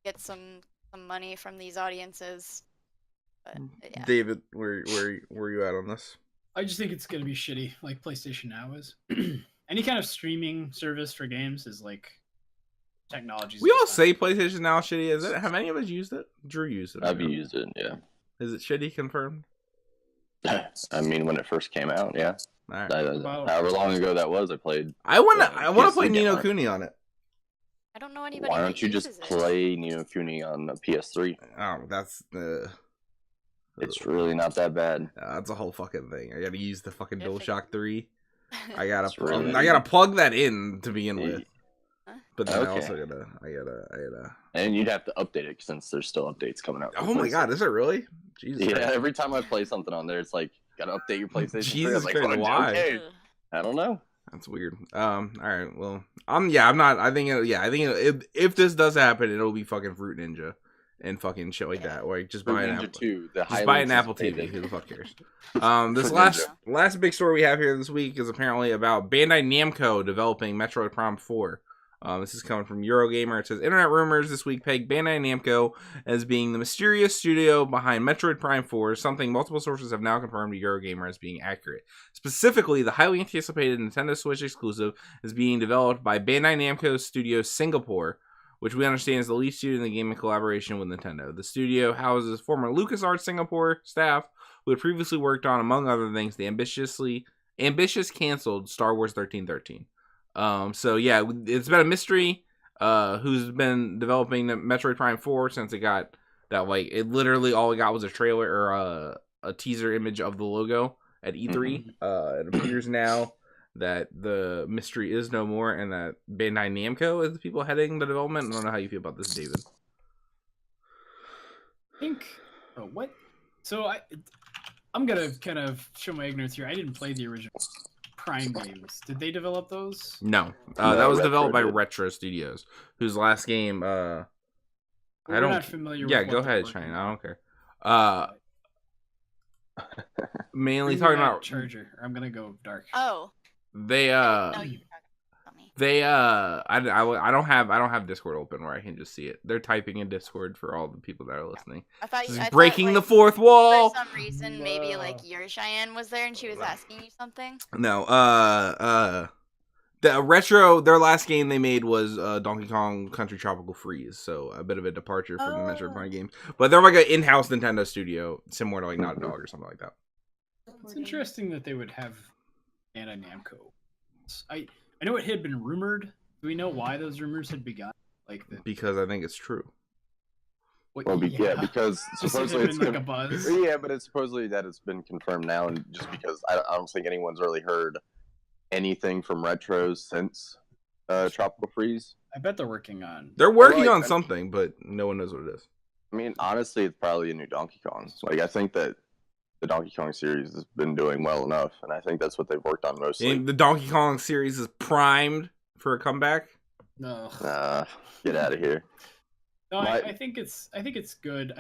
get some money from these audiences? But, yeah. David, where you at on this? I just think it's gonna be shitty, like PlayStation Now is. Any kind of streaming service for games is like technology. We all say PlayStation Now is shitty. Have any of us used it? Drew used it. I've used it, yeah. Is it shitty confirmed? I mean, when it first came out, yeah. All right. However long ago that was, I played. I want to play Ni no Kuni on it. I don't know anybody. Why don't you just play Ni no Kuni on the PS3? Oh, that's It's really not that bad. That's a whole fucking thing. I gotta use the fucking Yeah, DualShock 3. I It's really- gotta plug that in to begin with. Huh? But then I Okay. also gotta. And you'd have to update it since there's still updates coming out. for Oh my god, PlayStation. is it really? Jesus. Yeah, Christ. every time I play something on there, it's like gotta update your PlayStation. 3. Jesus I'm like, Christ, "What? why? Okay. Ugh. I don't know. That's weird. All right. Well, I'm not. I think. If this does happen, it'll be fucking Fruit Ninja, and fucking shit like that. Like just Fruit buy an Ninja Apple. 2, the Just buy an Apple TV. anticipated- Who the fuck cares? This Fruit last big story we have here this week is apparently about Bandai Namco developing Metroid Prime 4. This is coming from Eurogamer. It says, internet rumors this week peg Bandai Namco as being the mysterious studio behind Metroid Prime 4, something multiple sources have now confirmed to Eurogamer as being accurate. Specifically, the highly anticipated Nintendo Switch exclusive is being developed by Bandai Namco Studios Singapore, which we understand is the lead studio in the game in collaboration with Nintendo. The studio houses former LucasArts Singapore staff who had previously worked on, among other things, the ambitious canceled Star Wars 1313. So yeah, it's been a mystery who's been developing the Metroid Prime 4 since it got that, like, it literally all it got was a trailer or a teaser image of the logo at E3. It appears now that the mystery is no more and that Bandai Namco is the people heading the development. I don't know how you feel about this, David. I think. Oh, what? So I'm gonna kind of show my ignorance here. I didn't play the original Prime games. Did they develop those? No, No, that was Retro developed by did. Retro Studios, whose last game, We're don't- not familiar. yeah, with go what they're ahead, working Shane. on. I don't care. Mainly Bring me talking that about charger. Or I'm gonna go dark. Oh. they I didn't know you were talking about me. I don't have Discord open where I can just see it. They're typing in Discord for all the people that are listening. I thought This you is I thought, breaking the like, fourth wall. For some reason, maybe like No. your Cheyenne was there and she was asking you something. No, the Retro, their last game they made was Donkey Kong Country Tropical Freeze, so a bit of a departure from the Metroid Prime games. But they're like an in-house Nintendo studio, similar to like Naughty Dog or something like that. It's interesting that they would have Bandai Namco. I know it had been rumored. Do we know why those rumors had begun? Like the Because I think it's true. what, Well, because Just it supposedly had it's been like a buzz. Yeah, but it's supposedly that it's been confirmed now, and just because I don't think anyone's really heard anything from Retro since Tropical Freeze. I bet they're working on. They're working Well, on something, but no one knows what it is. I mean, honestly, it's probably a new Donkey Kong. Like, I think that the Donkey Kong series has been doing well enough, and I think that's what they've worked on mostly. And the Donkey Kong series is primed for a comeback. No, Get out of here. no, My- I think it's good.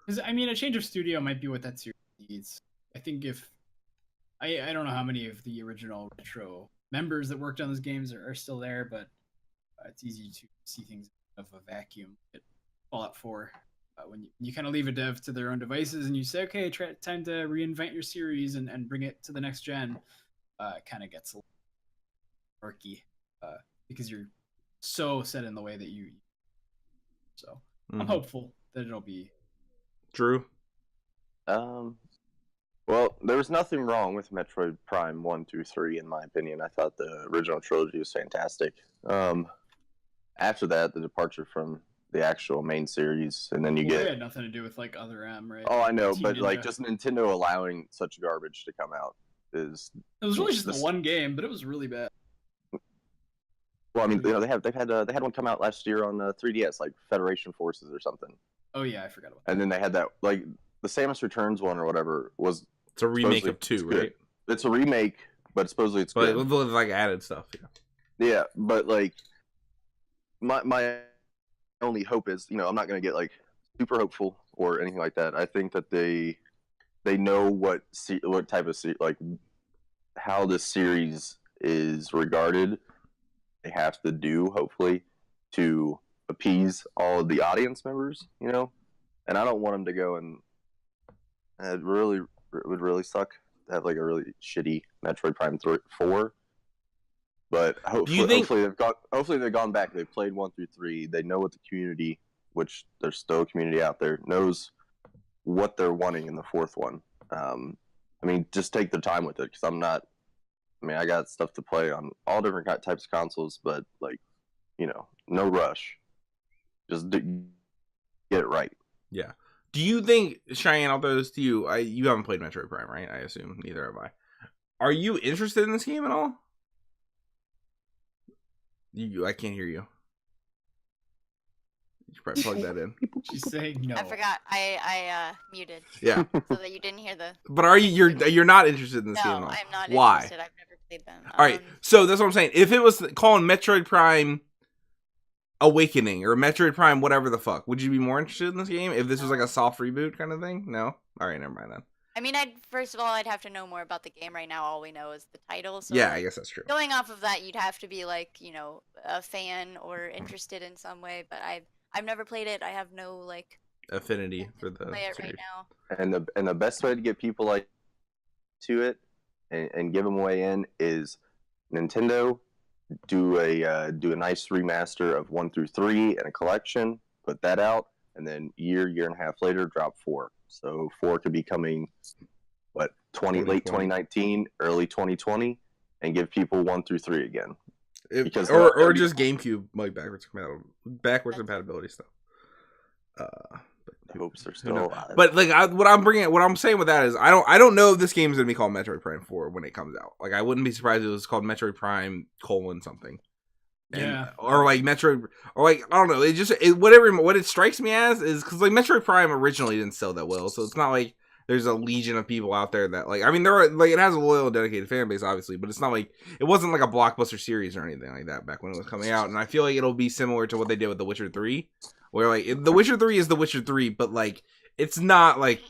Because I mean, a change of studio might be what that series needs. I think if I don't know how many of the original Retro members that worked on those games are still there, but it's easy to see things of a vacuum. At Fallout 4, when you kind of leave a dev to their own devices and you say, okay, time to reinvent your series and bring it to the next gen, it kind of gets a little murky because you're so set in the way that you. So I'm hopeful that it'll be. Drew. Well, there was nothing wrong with Metroid Prime 1, 2, 3, in my opinion. I thought the original trilogy was fantastic. After that, the departure from the actual main series, and then you Well, it get... had nothing to do with like Other M, right? Oh, I know, Team but like Ninja. just Nintendo allowing such garbage to come out is... It was really just this- the one game, but it was really bad. Well, I mean, you know, they had one come out last year on 3DS, like Federation Forces or something, Oh yeah, I forgot about that. and then they had that like the Samus Returns one or whatever was... It's a remake supposedly of 2, it's good. right? It's a remake, but supposedly it's But good. with like added stuff. Yeah. Yeah, but like my only hope is, you know, I'm not gonna get like super hopeful or anything like that. I think that they know what type of like how this series is regarded. They have to do, hopefully, to appease all of the audience members, you know. And I don't want them to go and it would really suck to have like a really shitty Metroid Prime 4. But hopefully they've gone back. They've played 1 through 3. They know what the community, which there's still a community out there, knows what they're wanting in the 4th one. I mean, just take their time with it, because I got stuff to play on all different types of consoles, but like, you know, no rush. Just get it right. Yeah. Do you think, Cheyenne, I'll throw this to you. You haven't played Metroid Prime, right? I assume. Neither have I. Are you interested in this game at all? I can't hear you. You should probably plug that in. She's saying no. I forgot. I muted. Yeah. So that you didn't hear the. But are you? You're not interested in this game at all? No, I'm not Why? interested. I've never played them. All right. So that's what I'm saying. If it was calling Metroid Prime Awakening or Metroid Prime whatever the fuck, would you be more interested in this game if this was like a soft reboot kind of thing? No? All right, never mind then. I mean, first of all, I'd have to know more about the game. Right now, all we know is the title. So Yeah, I guess that's true. Going off of that, you'd have to be like, a fan or interested in some way. But I've never played it. I have no like affinity for the play it series. right now. And the best way to get people like to it and give them a way in is Nintendo do a nice remaster of 1 through 3 and a collection, put that out, and then year and a half later drop 4. So 4 could be coming late 2019, early 2020, and give people 1 through 3 again. Or just GameCube like backwards compatibility stuff. Hopes are still alive. But like what I'm saying with that is I don't know if this game is gonna be called Metroid Prime 4 when it comes out. Like I wouldn't be surprised if it was called Metroid Prime : something. Yeah. Or like Metroid, or like I don't know. What it strikes me as is because like Metroid Prime originally didn't sell that well, so it's not like there's a legion of people out there that like. I mean, there are like it has a loyal, dedicated fan base, obviously, but it's not like it wasn't like a blockbuster series or anything like that back when it was coming out. And I feel like it'll be similar to what they did with The Witcher 3, where like The Witcher 3 is The Witcher 3, but like it's not like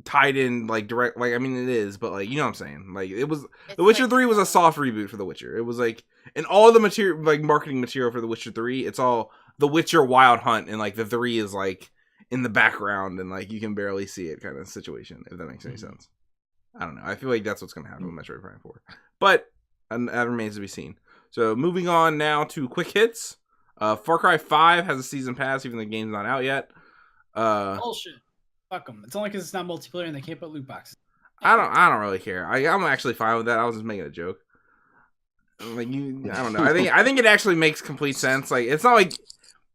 tied in like direct. Like I mean, it is, but like you know what I'm saying. Like The Witcher 3 was a soft reboot for The Witcher. It was like. And all the material, like marketing material for The Witcher 3, it's all The Witcher Wild Hunt, and like the 3 is like in the background, and like you can barely see it kind of situation. If that makes any sense, I don't know. I feel like that's what's gonna happen with Metroid Prime 4, but that remains to be seen. So moving on now to quick hits. Far Cry 5 has a season pass, even though the game's not out yet. Bullshit. Fuck them. It's only because it's not multiplayer and they can't put loot boxes. I don't really care. I'm actually fine with that. I was just making a joke. Like I don't know. I think it actually makes complete sense. Like it's not like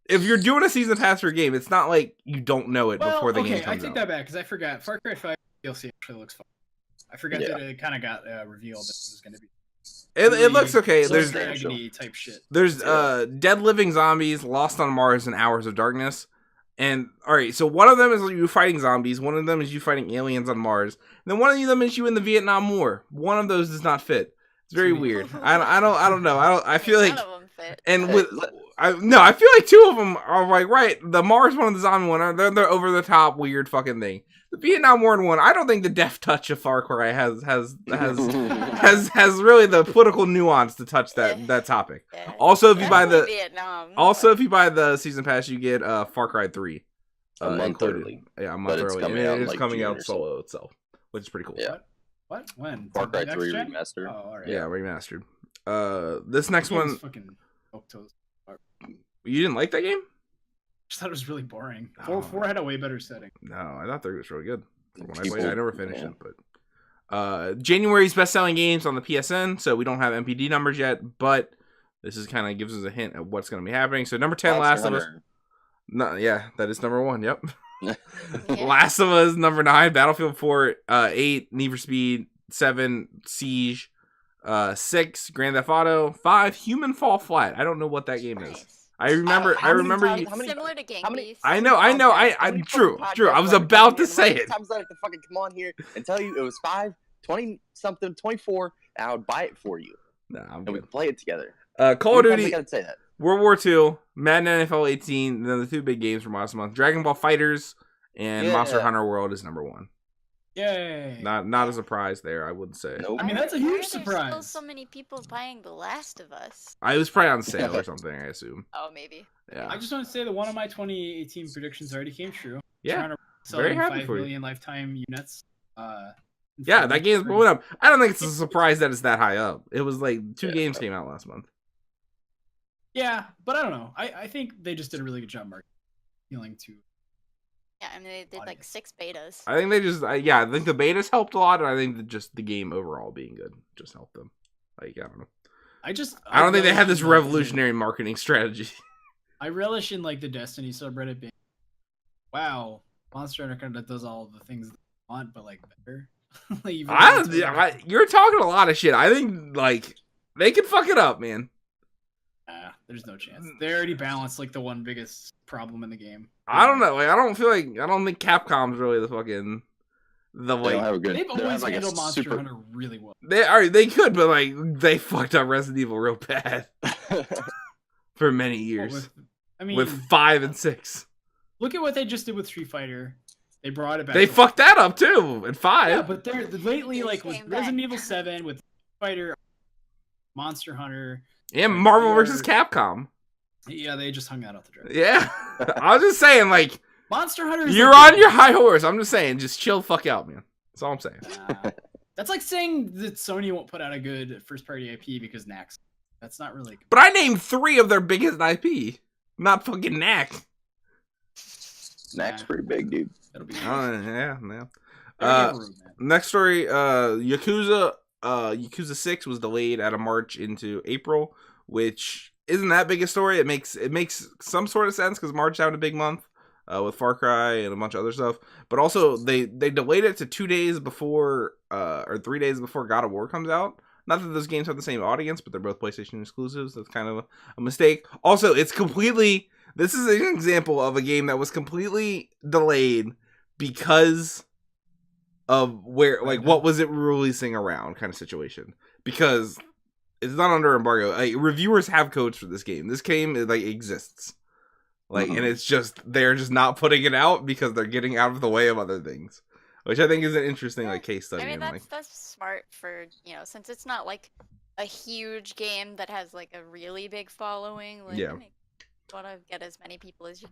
if you're doing a season pass for a game, it's not like you don't know it before the game comes out. I take that back because I forgot. Far Cry 5 DLC actually looks fun. I forgot that it kind of got revealed that it was going to be. It looks okay. There's type shit. There's Dead Living Zombies, Lost on Mars, and Hours of Darkness. And all right, so one of them is you fighting zombies. One of them is you fighting aliens on Mars. And then one of them is you in the Vietnam War. One of those does not fit. It's very weird. I don't know. I feel like, none of them fit. And I feel like 2 of them are like right. The Mars one and the zombie one they're over the top weird fucking thing. The Vietnam War one, I don't think the deft touch of Far Cry has really the political nuance to touch that topic. Yeah. Also, if you buy if you buy the season pass, you get Far Cry 3 a month included. early. Yeah, a month early. It's coming out solo itself, which is pretty cool. Yeah. What? When? Far Cry 3 remastered. Oh, all right. Yeah, remastered. This next one. Fucking you didn't like that game? I just thought it was really boring. 4 had a way better setting. No, I thought 3 was really good. When I played it, I never finished it, but January's best-selling games on the PSN, so we don't have MPD numbers yet, but this is kind of gives us a hint of what's going to be happening. So number 10, Last of Us. No, yeah, that is number 1. Yep. Last of Us, number 9, Battlefield 4, 8, Need for Speed, 7, Siege, 6, Grand Theft Auto, 5, Human Fall Flat. I don't know what that game is. I remember similar to Gang Beasts. I know. True. I was about to say it. Times I have to fucking come on here and tell you it was 5, 20 something, 24, and I would buy it for you. Nah, and we'd play it together. Call of Duty. I gotta say that. World War II, Madden NFL 18, then the 2 big games from last month. Dragon Ball FighterZ and Monster Hunter World is number 1. Yay! Not a surprise there, I wouldn't say. Nope. I mean, that's a huge surprise. There's still so many people buying The Last of Us. I was probably on sale or something, I assume. Oh, maybe. Yeah. I just want to say that one of my 2018 predictions already came true. Yeah. Very happy 5 for you. million lifetime units. Yeah, that game's blowing up. I don't think it's a surprise that it's that high up. It was like 2 games came out last month. Yeah, but I don't know. I think they just did a really good job marketing, appealing to. Yeah, I mean they did like 6 betas. I think they just I think the betas helped a lot, and I think that just the game overall being good just helped them. Like I don't know. I don't think they had this revolutionary marketing strategy. I relish in like the Destiny subreddit being, wow, Monster Hunter kind of does all the things they want, but like better. Like, You're talking a lot of shit. I think like they could fuck it up, man. There's no chance. They already balanced like the one biggest problem in the game. I don't know. Like, I don't think Capcom's really the fucking the They like. don't have a good. They've they don't always have, like, a handled Monster super- Hunter really well. They could, but like they fucked up Resident Evil real bad for many years. With 5 and 6. Look at what they just did with Street Fighter. They brought it back. They fucked that up too in 5. Yeah, but they're lately They like with came back. Resident Evil 7, with Street Fighter, Monster Hunter. And like, Marvel they vs. are- Capcom. Yeah, they just hung that off the dress. Yeah, I was just saying, like Monster Hunter. Is you're like on your high horse. I'm just saying, just chill the fuck out, man. That's all I'm saying. That's like saying that Sony won't put out a good first-party IP because Knack's. That's not really. But I named 3 of their biggest IP, not fucking Knack. Knack's pretty big, dude. That'll be. Yeah. Road, Next story, Yakuza 6 was delayed out of March into April, which isn't that big a story. It makes some sort of sense because March had a big month with Far Cry and a bunch of other stuff. But also they delayed it to 2 days before or 3 days before God of War comes out. Not that those games have the same audience, but they're both PlayStation exclusives. That's kind of a mistake. Also, this is an example of a game that was completely delayed because of what was it releasing around kind of situation. Because it's not under embargo. Like, reviewers have codes for this game. This game exists. And it's just they're just not putting it out because they're getting out of the way of other things. Which I think is an interesting case study. I mean, that's smart for, since it's not like a huge game that has like a really big following. Like, Yeah. you want to get as many people as you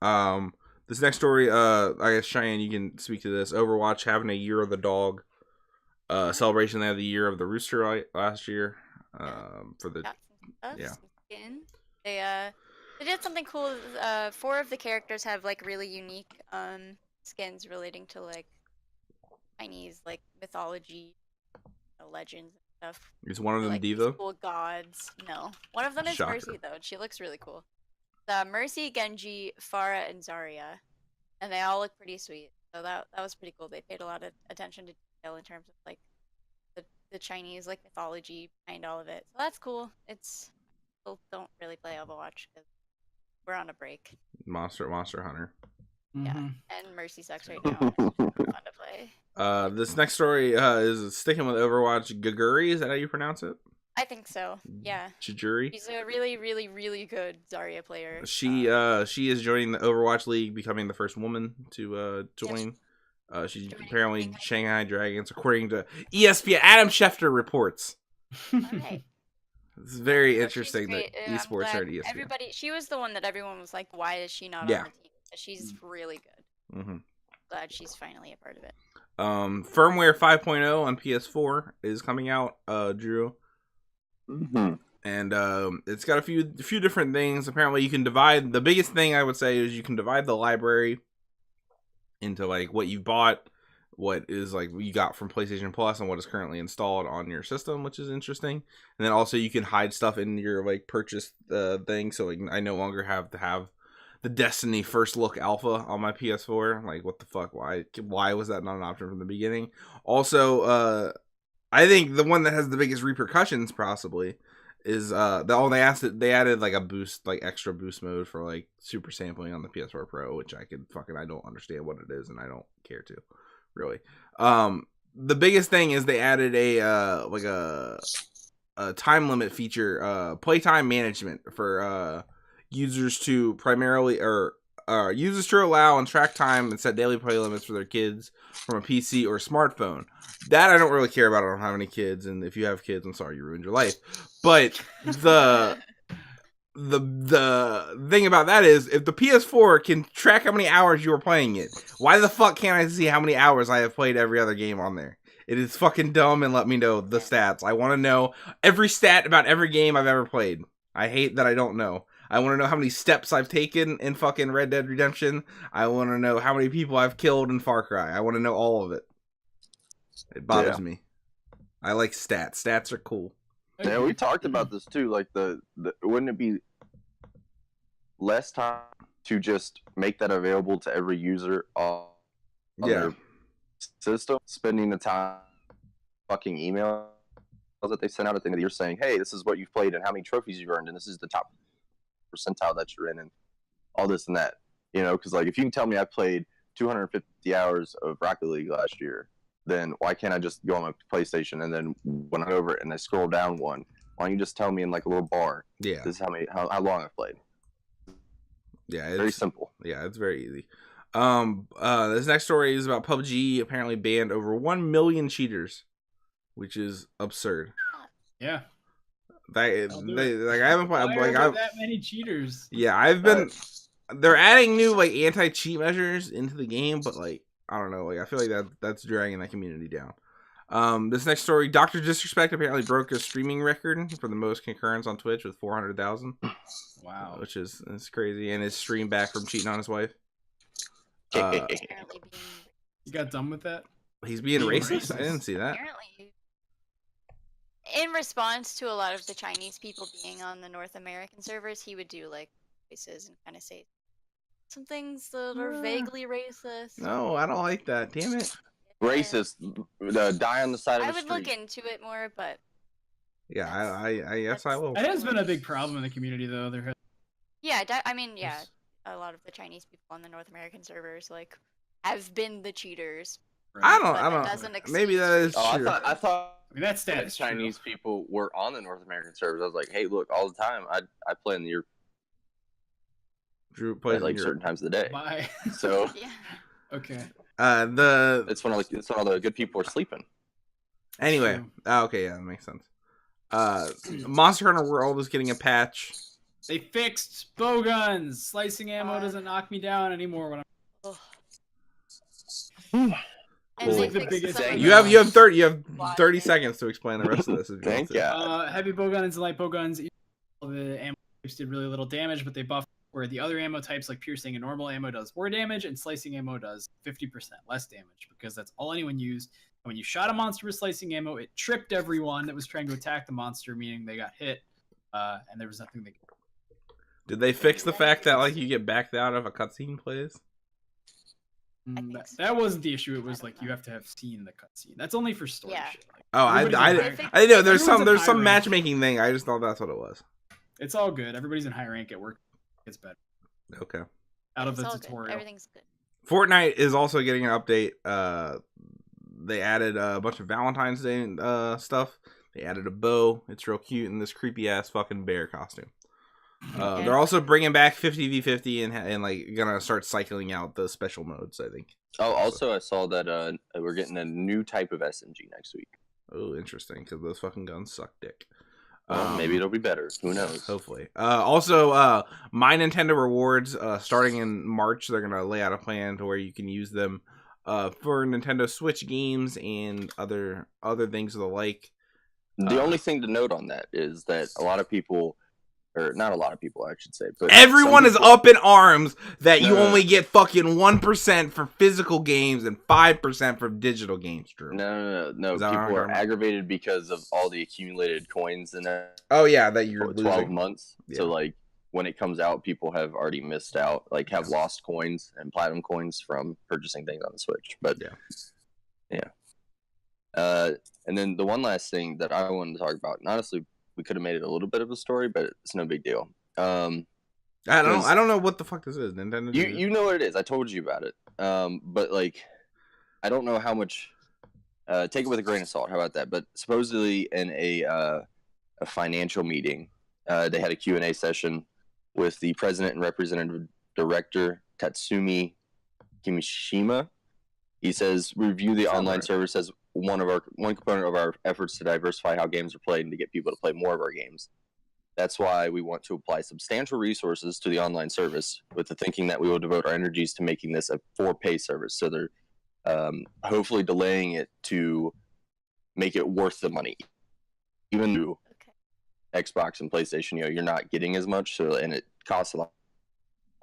can. This next story, I guess Cheyenne, you can speak to this. Overwatch having a Year of the Dog celebration. They had the Year of the Rooster last year. For the Skin. They did something cool. 4 of the characters have like really unique skins relating to like Chinese like mythology, legends and stuff. Is one of them like, Diva? Cool gods. No, one of them is Shocker. Mercy though. She looks really cool. Mercy, Genji, Farah, and Zarya, and they all look pretty sweet. So that was pretty cool. They paid a lot of attention to detail in terms of like the Chinese like mythology behind all of it. So that's cool. People don't really play Overwatch because we're on a break. Monster Hunter. Yeah, Mhm. and Mercy sucks right now. It's fun to play. This next story is sticking with Overwatch. Gaguri, is that how you pronounce it? I think so. Yeah. Chijuri. She's a really, really, really good Zarya player. She is joining the Overwatch League, becoming the first woman to join. She's apparently Shanghai Dragons, according to ESPN. Adam Schefter reports. Alright. It's very So interesting she's that great, and I'm esports glad are at ESPN. She was the one that everyone was like, why is she not Yeah. on the team? But she's really good. Mm-hmm. Glad she's finally a part of it. Firmware 5.0 on PS4 is coming out, Drew. Mm-hmm. And it's got a few different things. Apparently you can divide, the biggest thing I would say is you can divide the library into like what you bought, what is like you got from PlayStation Plus, and what is currently installed on your system, which is interesting. And then also you can hide stuff in your like purchased thing. So like I no longer have to have the Destiny First Look Alpha on my PS4. Like what the fuck? Why was that not an option from the beginning? Also, I think the one that has the biggest repercussions possibly is they added like a boost, like extra boost mode for like super sampling on the PS4 Pro, which I don't understand what it is and I don't care to really. The biggest thing is they added a time limit feature, playtime management for users to primarily users to allow and track time and set daily play limits for their kids from a PC or smartphone. That I don't really care about. I don't have any kids, and if you have kids, I'm sorry you ruined your life. But the thing about that is, if the PS4 can track how many hours you were playing it, why the fuck can't I see how many hours I have played every other game on there? It is fucking dumb, and let me know the stats. I want to know every stat about every game I've ever played. I hate that I don't know. I want to know how many steps I've taken in fucking Red Dead Redemption. I want to know how many people I've killed in Far Cry. I want to know all of it. It bothers me. I like stats. Stats are cool. Yeah, we talked about this too. Like the wouldn't it be less time to just make that available to every user on their system, spending the time fucking email that they send out at the end of the year saying, hey, this is what you've played and how many trophies you've earned, and this is the top percentile that you're in, and all this and that. You know, because like if you can tell me I played 250 hours of Rocket League last year, then why can't I just go on my PlayStation and then when I go over it and I scroll down one, why don't you just tell me in like a little bar? Yeah. This is how long I've played. Yeah, it's very simple. Yeah, it's very easy. This next story is about PUBG apparently banned over 1 million cheaters, which is absurd. Yeah. I haven't played Why are there that many cheaters? Yeah, I've been. They're adding new like anti-cheat measures into the game, but like I don't know, like I feel like that's dragging that community down. This next story, Dr. Disrespect apparently broke a streaming record for the most concurrence on Twitch with 400,000. Wow, which is crazy, and his stream back from cheating on his wife. He got done with that. He's being racist? I didn't see that. Apparently, in response to a lot of the Chinese people being on the North American servers, he would do like voices and kind of say some things that are vaguely racist. No, I don't like that. Damn it. Racist. Die on the side of the street. I would look into it more, but yeah, I guess I will. It has been a big problem in the community, though. Yeah, I mean, yeah, a lot of the Chinese people on the North American servers like have been the cheaters. Right. I don't. Maybe that is true. I thought. I mean, that's that Chinese people were on the North American servers. I was like, hey, look, all the time I play in the Europe. Drew plays like certain times of the day. Bye. So yeah. Okay. It's when all the good people are sleeping. Anyway, okay, yeah, that makes sense. Monster Hunter World is getting a patch. They fixed bow guns. Slicing ammo doesn't knock me down anymore when I'm. Cool. Like the biggest You have 30 seconds to explain the rest of this. Thank you. Heavy bow guns and light bow guns. The ammo types did really little damage, but they buffed where the other ammo types like piercing and normal ammo does more damage, and slicing ammo does 50% less damage because that's all anyone used. And when you shot a monster with slicing ammo, it tripped everyone that was trying to attack the monster, meaning they got hit, and there was nothing they could do. Did they fix the fact that like you get backed out of a cutscene plays? That wasn't the issue. It was like you have to have seen the cutscene. That's only for story shit. Like, I didn't know there's some matchmaking thing. I just thought that's what it was. It's all good. Everybody's in high rank at work. It's better. Okay. Out of the tutorial. Everything's good. Fortnite is also getting an update. They added a bunch of Valentine's Day stuff. They added a bow. It's real cute in this creepy ass fucking bear costume. They're also bringing back 50v50 and like gonna start cycling out the special modes, I think. Oh, also I saw that we're getting a new type of SMG next week. Oh, interesting, because those fucking guns suck dick. Maybe it'll be better. Who knows? Hopefully. Also, My Nintendo Rewards, starting in March, they're gonna lay out a plan to where you can use them for Nintendo Switch games and other things of the like. The only thing to note on that is that a lot of people, or not a lot of people, I should say, but everyone is up in arms that you only get fucking 1% for physical games and 5% for digital games, Drew. No. People are aggravated because of all the accumulated coins in that. Oh yeah, that you're 12 losing. months. Yeah. So like when it comes out, people have already missed out, like have lost coins and platinum coins from purchasing things on the Switch. But yeah. And then the one last thing that I wanted to talk about, and honestly, we could have made it a little bit of a story, but it's no big deal. I don't know what the fuck this is. Nintendo. You know what it is. I told you about it. But like, I don't know how much. Take it with a grain of salt. How about that? But supposedly in a financial meeting, they had a Q&A session with the president and representative director Tatsumi Kimishima. He says, "Review the online service as one component of our efforts to diversify how games are played and to get people to play more of our games. That's why we want to apply substantial resources to the online service with the thinking that we will devote our energies to making this a for-pay service." So they're hopefully delaying it to make it worth the money. Even though Xbox and PlayStation, you're not getting as much, and it costs a lot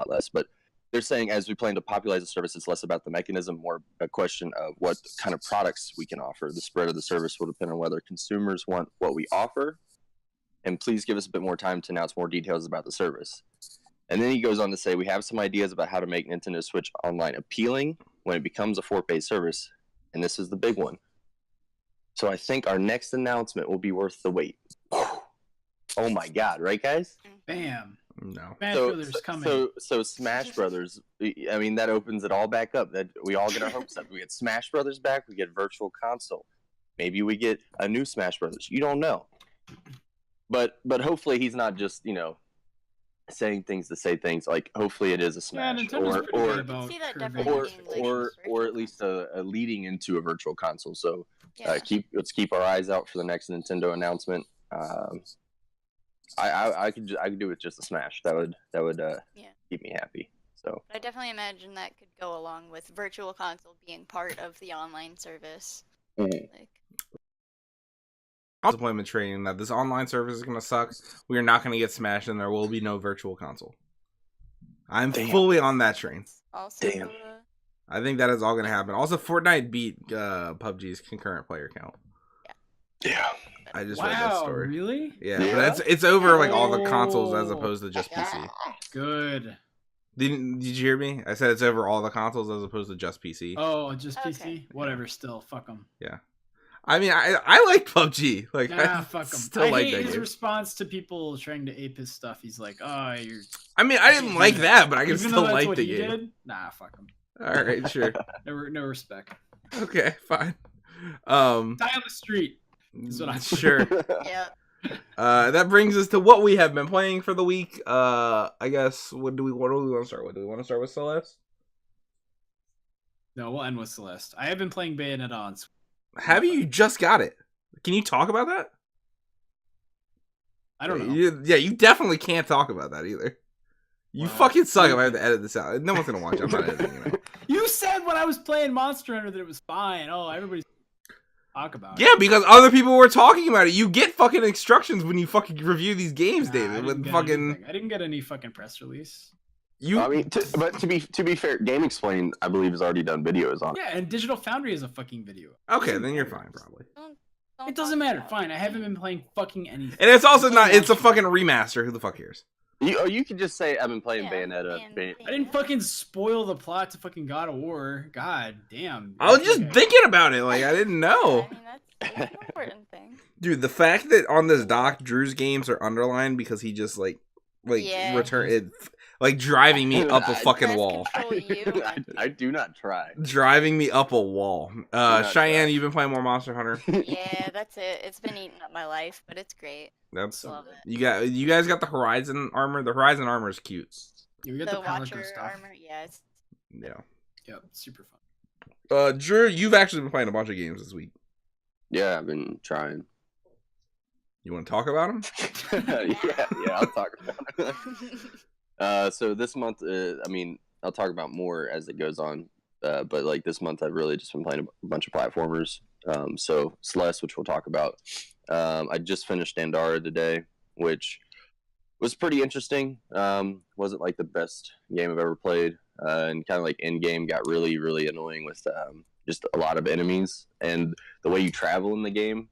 less. But they're saying as we plan to popularize the service, it's less about the mechanism, more a question of what kind of products we can offer. The spread of the service will depend on whether consumers want what we offer. And please give us a bit more time to announce more details about the service. And then he goes on to say, we have some ideas about how to make Nintendo Switch Online appealing when it becomes a Fortnite service. And this is the big one. So I think our next announcement will be worth the wait. Oh my God, right, guys? Bam. No. Smash Brothers coming. So Smash Brothers, I mean, that opens it all back up. That we all get our hopes up. We get Smash Brothers back. We get Virtual Console. Maybe we get a new Smash Brothers. You don't know. But hopefully he's not just, saying things to say things. Like, hopefully it is a Smash. Nintendo pretty good about see that curving definitely it. being or at least a leading into a Virtual Console. So Yeah. let's keep our eyes out for the next Nintendo announcement. I could do with just a Smash. That would keep me happy. So I definitely imagine that could go along with Virtual Console being part of the online service. Mhm. Like, Disappointment training that this online service is going to suck. We are not going to get Smash, and there will be no Virtual Console. I'm fully on that train. also, Damn. I think that is all going to happen. Also, Fortnite beat PUBG's concurrent player count. yeah. I just read that Wow, story. really? Yeah, Yeah. but it's over like all the consoles as opposed to just PC. Good. Did you hear me? I said it's over all the consoles as opposed to just PC. Oh, just Okay. PC? Whatever, still. Fuck them. I mean, I like PUBG. Like, Nah, I fuck him. still I like hate that his game. response to people trying to ape his stuff. He's like, "Oh, you're." I mean, I didn't like that, but I can Even still though that's like what the he game. did? Nah, fuck him. All right, sure. No respect. Okay, fine. Die on the street. Is what I- Sure. yeah. That brings us to what we have been playing for the week. I guess what do we want to start with? Do we want to start with Celeste? No, we'll end with Celeste. I have been playing Bayonetta on. Have you just got it? Can you talk about that? I don't know. You definitely can't talk about that either. You Wow. fucking suck if I have to edit this out. No one's gonna watch it. I'm not editing it out. You said when I was playing Monster Hunter that it was fine. Oh, everybody's talk about it. Yeah, because other people were talking about it. You get fucking instructions when you fucking review these games, Nah, David. With I fucking didn't get any fucking press release. you. I mean, but to be fair, Game Explain, I believe, has already done videos on it. Yeah, and Digital Foundry is a fucking video. Okay, then you're fine, probably. Don't It doesn't talk matter. about Fine, it. I haven't been playing fucking anything. And it's also Just not. It's a watched it. fucking remaster. Who the fuck cares? You could just say I've been playing Yeah, Bayonetta. man. I didn't fucking spoil the plot to fucking God of War. God damn. I was just Okay. thinking about it. Like I didn't know. I mean, that's an important thing. Dude, the fact that on this doc Drew's games are underlined because he just like Yeah. return it, like driving me up a fucking Press wall, control U. I do not try. driving me up a wall. not Cheyenne, try. you've been playing more Monster Hunter. Yeah, that's it. It's been eating up my life, but it's great. That's Love it. you guys got the Horizon armor. The Horizon armor is cute. Yeah, we got The the Power Watcher Go stuff. armor, yeah. Yeah. Yep, super fun. Drew, you've actually been playing a bunch of games this week. Yeah, I've been trying. You want to talk about them? yeah, I'll talk about it. So this month, I mean, I'll talk about more as it goes on. But like this month, I've really just been playing a bunch of platformers. So Celeste, which we'll talk about. I just finished Dandara today, which was pretty interesting. Wasn't like the best game I've ever played, and kind of like end game got really, really annoying with just a lot of enemies, and the way you travel in the game,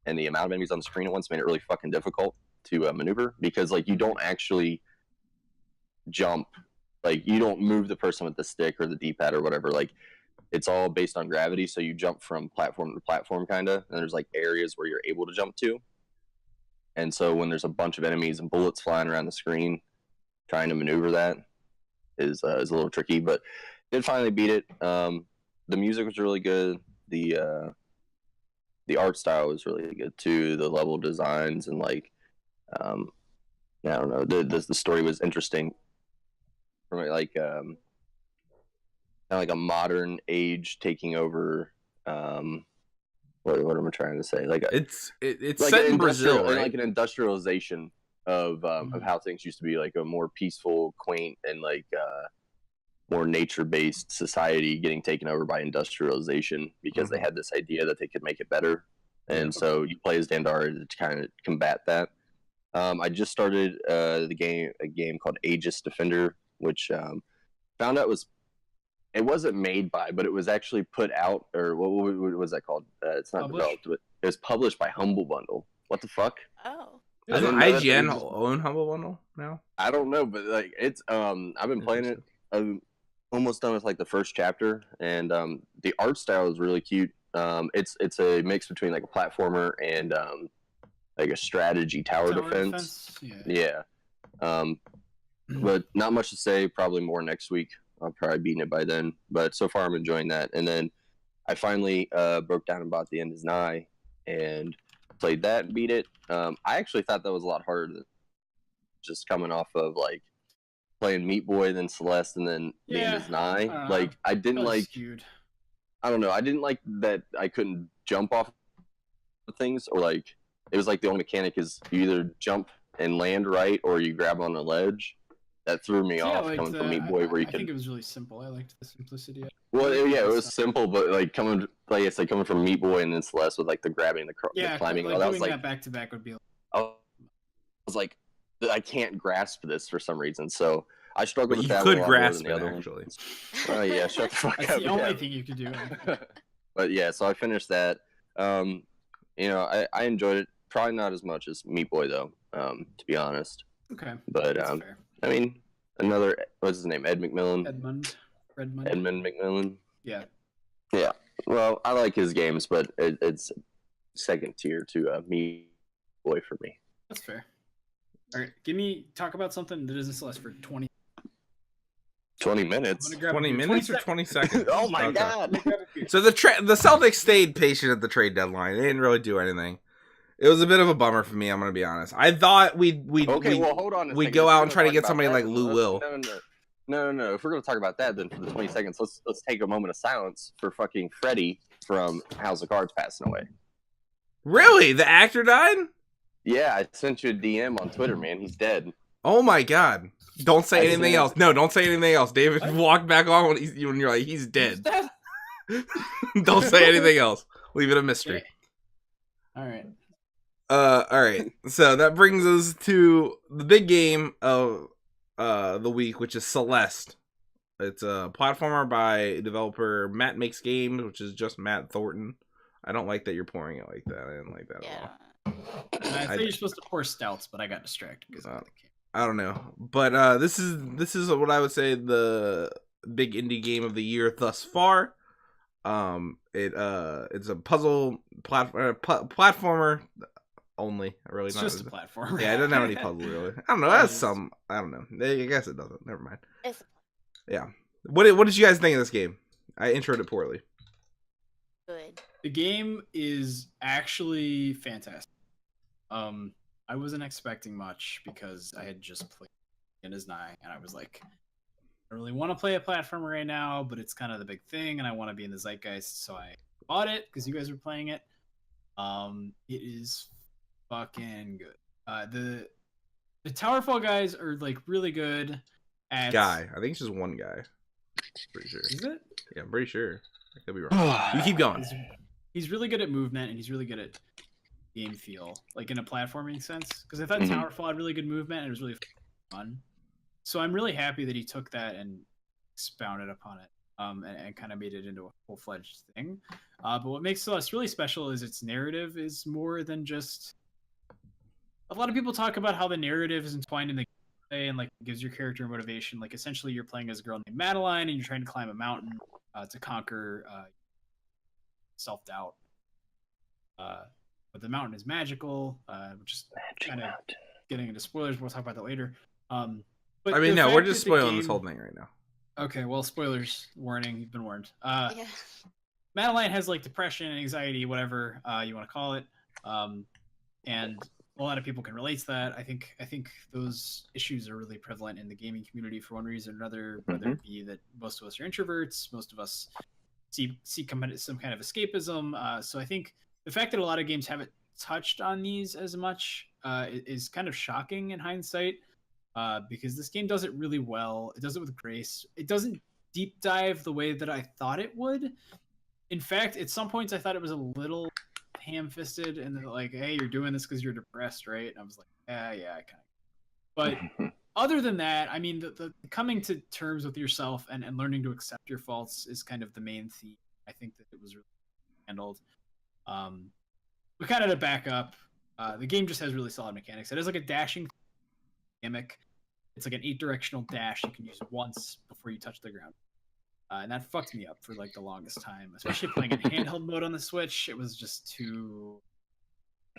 and the amount of enemies on the screen at once made it really fucking difficult to maneuver, because like you don't actually jump, like you don't move the person with the stick or the D-pad or whatever, like it's all based on gravity, so you jump from platform to platform kind of, and there's like areas where you're able to jump to, and so when there's a bunch of enemies and bullets flying around the screen, trying to maneuver that is a little tricky, but did finally beat it. The music was really good. The art style was really good too. The level designs and like, I don't know. The story was interesting. From like, kind of like a modern age taking over. What am I trying to say? Like It's like set an in Brazil, right? like an industrialization of how things used to be, like a more peaceful, quaint, and like more nature-based society getting taken over by industrialization because they had this idea that they could make it better, and so you play as Dandara to kind of combat that. I just started a game called Aegis Defender, which found out it wasn't made by, but it was actually put out, or what was that called? It's not Published? developed, but it was published by Humble Bundle. What the fuck? Oh. Doesn't didn't know that IGN they just- own Humble Bundle now? I don't know, but like it's I've been playing it. I'm almost done with like the first chapter, and the art style is really cute. It's a mix between like a platformer and like a strategy tower defense. Yeah. But not much to say. Probably more next week. I'll probably beat it by then. But so far, I'm enjoying that. And then I finally broke down and bought The End Is Nigh and played that and beat it. I actually thought that was a lot harder than just coming off of like playing Meat Boy, then Celeste, and then The End Is Nigh. Like I didn't like. Skewed. I don't know. I didn't like that I couldn't jump off of things, or like it was like the only mechanic is you either jump and land right, or you grab on a ledge. That threw me off coming from Meat Boy, where you I can. think it was really simple. I liked the simplicity. Well, yeah, it was simple, but like coming, like it's like coming from Meat Boy and then Celeste with like the grabbing, the climbing. Like all that was doing like that back to back would be. I was like, I can't grasp this for some reason, so I struggled But with you that. could a lot grasp more it than the other actually. Oh yeah, shut the fuck That's up. the only thing you could do. But yeah, so I finished that. You know, I enjoyed it. Probably not as much as Meat Boy though, to be honest. Okay. But That's fair. I mean, another what's his name? Redmond McMillan. Yeah. Yeah. Well, I like his games, but it's second tier to Meat Boy for me. That's fair. All right, talk about something that isn't Celeste for 20. 20 minutes. 20 minutes or 20 seconds? Oh my Okay. god! So the Celtics stayed patient at the trade deadline. They didn't really do anything. It was a bit of a bummer for me. I'm gonna be honest. I thought we'd well, hold on. We'd go out and try to get somebody like Lou Will. No. If we're gonna talk about that, then for the 20 seconds, let's take a moment of silence for fucking Freddy from House of Cards passing away. Really? The actor died? Yeah, I sent you a DM on Twitter, man. He's dead. Oh my god! Don't say anything else. No, don't say anything else. David walked back on when you're like, he's dead. Don't say anything else. Leave it a mystery. All right. All right. So that brings us to the big game of the week, which is Celeste. It's a platformer by developer Matt Makes Games, which is just Matt Thornton. I don't like that you're pouring it like that. I didn't like that at all. I thought you were supposed to pour stouts, but I got distracted because I don't know. But this is what I would say the big indie game of the year thus far. It's a puzzle platformer only. Really, it's just a platformer. Yeah, it doesn't have any puzzle really. I don't know. It has some. I don't know. I guess it doesn't. Never mind. Yeah. What did you guys think of this game? I introed it poorly. Good. The game is actually fantastic. I wasn't expecting much because I had just played End Is Nigh, and I was like, I really want to play a platformer right now, but it's kind of the big thing, and I want to be in the zeitgeist, so I bought it because you guys were playing it. It is fucking good. The Towerfall guys are like really good at guy. I think it's just one guy. Pretty sure. Is it? Yeah, I'm pretty sure. I could be wrong. You keep going. He's really good at movement, and he's really good at game feel, like in a platforming sense. Because I thought Towerfall had really good movement, and it was really fun. So I'm really happy that he took that and expounded upon it, and kind of made it into a full-fledged thing. But what makes Celeste really special is its narrative is more than just. A lot of people talk about how the narrative is entwined in the gameplay and like gives your character motivation. Like essentially, you're playing as a girl named Madeline, and you're trying to climb a mountain to conquer self-doubt. But the mountain is magical, which is kind of getting into spoilers. We'll talk about that later. But I mean, no, we're just spoiling this whole thing right now. Okay, well, spoilers. Warning, you've been warned. Yeah. Madeline has like depression, anxiety, whatever you want to call it, and a lot of people can relate to that. I think those issues are really prevalent in the gaming community for one reason or another. Whether it be that most of us are introverts, most of us see some kind of escapism. So I think the fact that a lot of games haven't touched on these as much is kind of shocking in hindsight. Because this game does it really well. It does it with grace. It doesn't deep dive the way that I thought it would. In fact, at some points I thought it was a little ham-fisted and like, hey, you're doing this because you're depressed, right? And I was like, yeah, I kind of. But other than that, I mean, the coming to terms with yourself and learning to accept your faults is kind of the main theme. I think that it was really handled. We kind of to back up. The game just has really solid mechanics. It has like a dashing gimmick. It's like an 8-directional dash you can use once before you touch the ground. And that fucked me up for like the longest time, especially playing in handheld mode on the Switch. It was just too.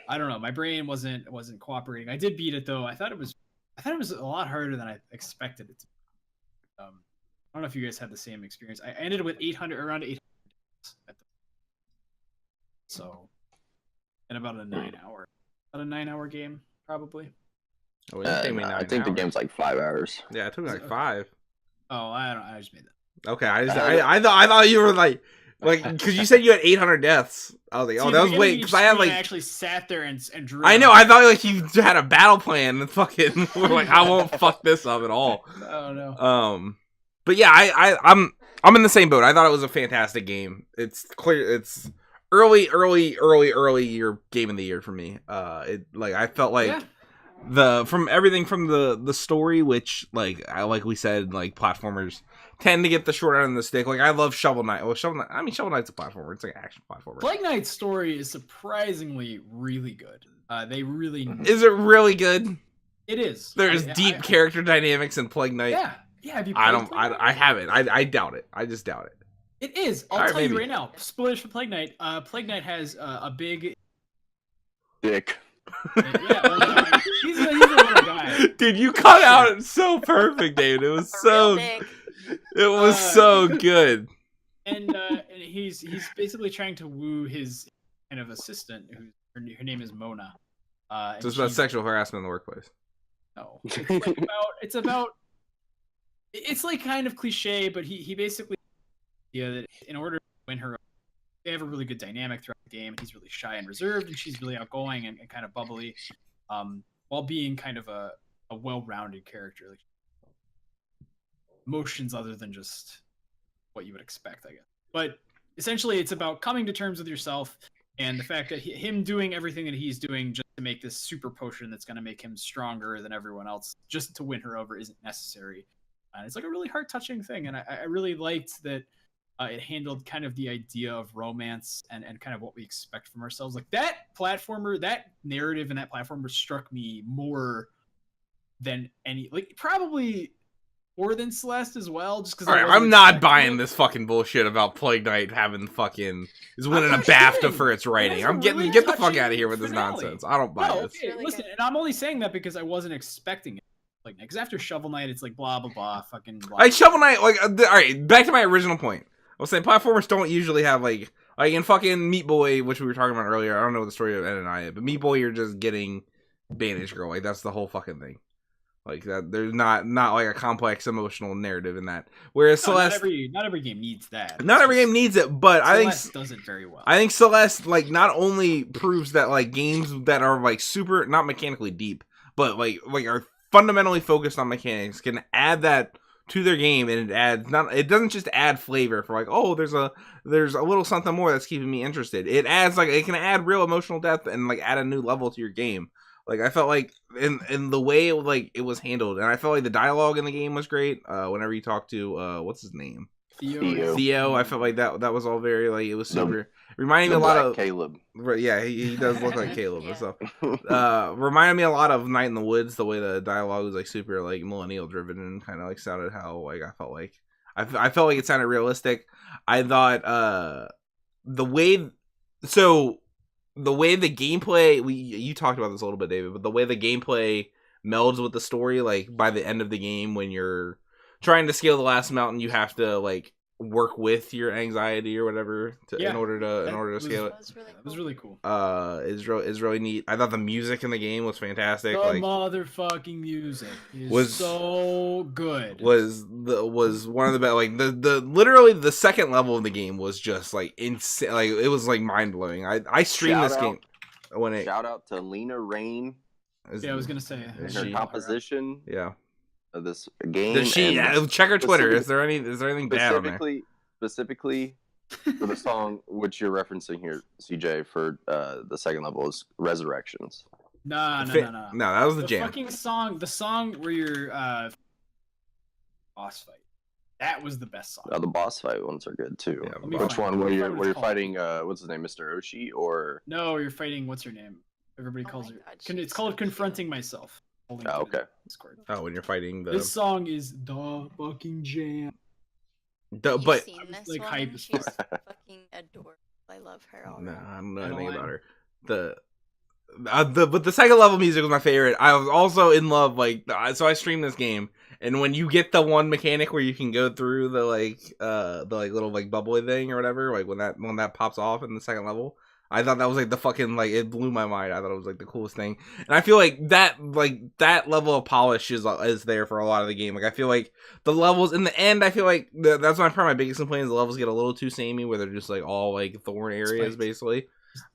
I don't know. My brain wasn't cooperating. I did beat it though. I thought it was a lot harder than I expected it to. I don't know if you guys had the same experience. I ended with around 800. So, in about a 9-hour game probably. Oh, it didn't take me 9 I think the hours. game's like 5 hours. Yeah, it took me like 5. Oh, I just made that. Okay, I thought you were like, because you said you had 800 deaths. I was like, oh, that was wait, because I had like actually sat there and drew. I know, I thought like you had a battle plan and fucking were like, I won't fuck this up at all. Oh no. But yeah, I'm in the same boat. I thought it was a fantastic game. It's clear, it's early year game of the year for me. I felt like from everything from the story, which like we said, like platformers tend to get the short end of the stick. Like I love Shovel Knight. Well, Shovel Knight's a platformer. It's like an action platformer. Plague Knight's story is surprisingly really good. They really is it really good? It is. There's deep character dynamics in Plague Knight. Yeah. Have you I haven't. I doubt it. I just doubt it. It is. I'll tell you right now. Spoilers for Plague Knight. Plague Knight has a big dick. Yeah, he's a little guy. Dude, you cut out so perfect, David. It was so so good. And he's basically trying to woo his kind of assistant, her name is Mona. So it's about sexual harassment in the workplace. No, it's like kind of cliche, but he basically that in order to win her, they have a really good dynamic throughout the game. He's really shy and reserved, and she's really outgoing and kind of bubbly, while being kind of a well-rounded character, like emotions other than just what you would expect, I guess. But essentially, it's about coming to terms with yourself and the fact that him doing everything that he's doing just to make this super potion that's going to make him stronger than everyone else, just to win her over, isn't necessary. And it's like a really heart-touching thing, and I really liked that. It handled kind of the idea of romance and kind of what we expect from ourselves. Like that narrative and that platformer struck me more than probably more than Celeste as well. Just because I'm not buying this fucking bullshit about Plague Knight having fucking is winning a BAFTA for its writing. I'm getting get the fuck out of here with this nonsense. I don't buy this. Okay, listen, and I'm only saying that because I wasn't expecting it. Like, because after Shovel Knight, it's like blah blah blah, fucking. Blah. Like Shovel Knight, like all right. Back to my original point. I was saying platformers don't usually have like in fucking Meat Boy, which we were talking about earlier. I don't know the story of Ed and I, but Meat Boy, you're just getting Bandage Girl. Like that's the whole fucking thing. Like that, there's not like a complex emotional narrative in that. Whereas Celeste, not every game needs that. Not every game needs it, but Celeste does it very well. I think Celeste like not only proves that like games that are like super not mechanically deep, but like are fundamentally focused on mechanics can add that to their game, and it doesn't just add flavor for like, oh, there's a little something more that's keeping me interested. It adds like it can add real emotional depth and like add a new level to your game. Like I felt like in the way it was handled, and I felt like the dialogue in the game was great. Whenever you talk to what's his name? Theo, I felt like that was all very like it was super reminding me a lot of Caleb. Yeah, he does look like Caleb and Yeah. stuff. Reminded me a lot of Night in the Woods, the way the dialogue was like super like millennial driven and kind of like sounded how like I felt like it sounded realistic. I thought the way the gameplay you talked about this a little bit, David, but the way the gameplay melds with the story, like by the end of the game when you're trying to scale the last mountain, you have to like work with your anxiety or whatever in order to scale it. That was really cool. Is really neat. I thought the music in the game was fantastic. The like motherfucking music was so good. Was one of the best. Like the literally the second level of the game was just like insane. Like it was like mind blowing. I streamed this game when it. Shout out to Lena Rain. Yeah, I was gonna say her composition. Yeah. Of this game. Does she check her Twitter? Is there anything bad on there? Specifically for the song which you're referencing here, CJ, for the second level is Resurrections. No, that was the jam. Fucking song, the song where you're boss fight. That was the best song. The boss fight ones are good too. Yeah, which one? Where you're fighting what's his name, Mr. Oshi, or no, you're fighting what's her name? Everybody Oh calls my it. God, It's she's called so confronting myself. I'll link Oh, it in okay. Discord. Oh, when you're fighting the. This song is the fucking jam. You've But seen I was, this like, woman? hype as She's fuck. fucking adorable. I love her no, already. I don't know I don't anything like- about her. But the second level music was my favorite. I was also in love, like, so I streamed this game, and when you get the one mechanic where you can go through the little like bubbly thing or whatever, like when that pops off in the second level, I thought that was like the fucking, like, it blew my mind. I thought it was like the coolest thing, and I feel like that level of polish is there for a lot of the game. Like, I feel like the levels in the end, I feel like that's my biggest complaint is the levels get a little too samey, where they're just like all like thorn areas, Spiked. basically.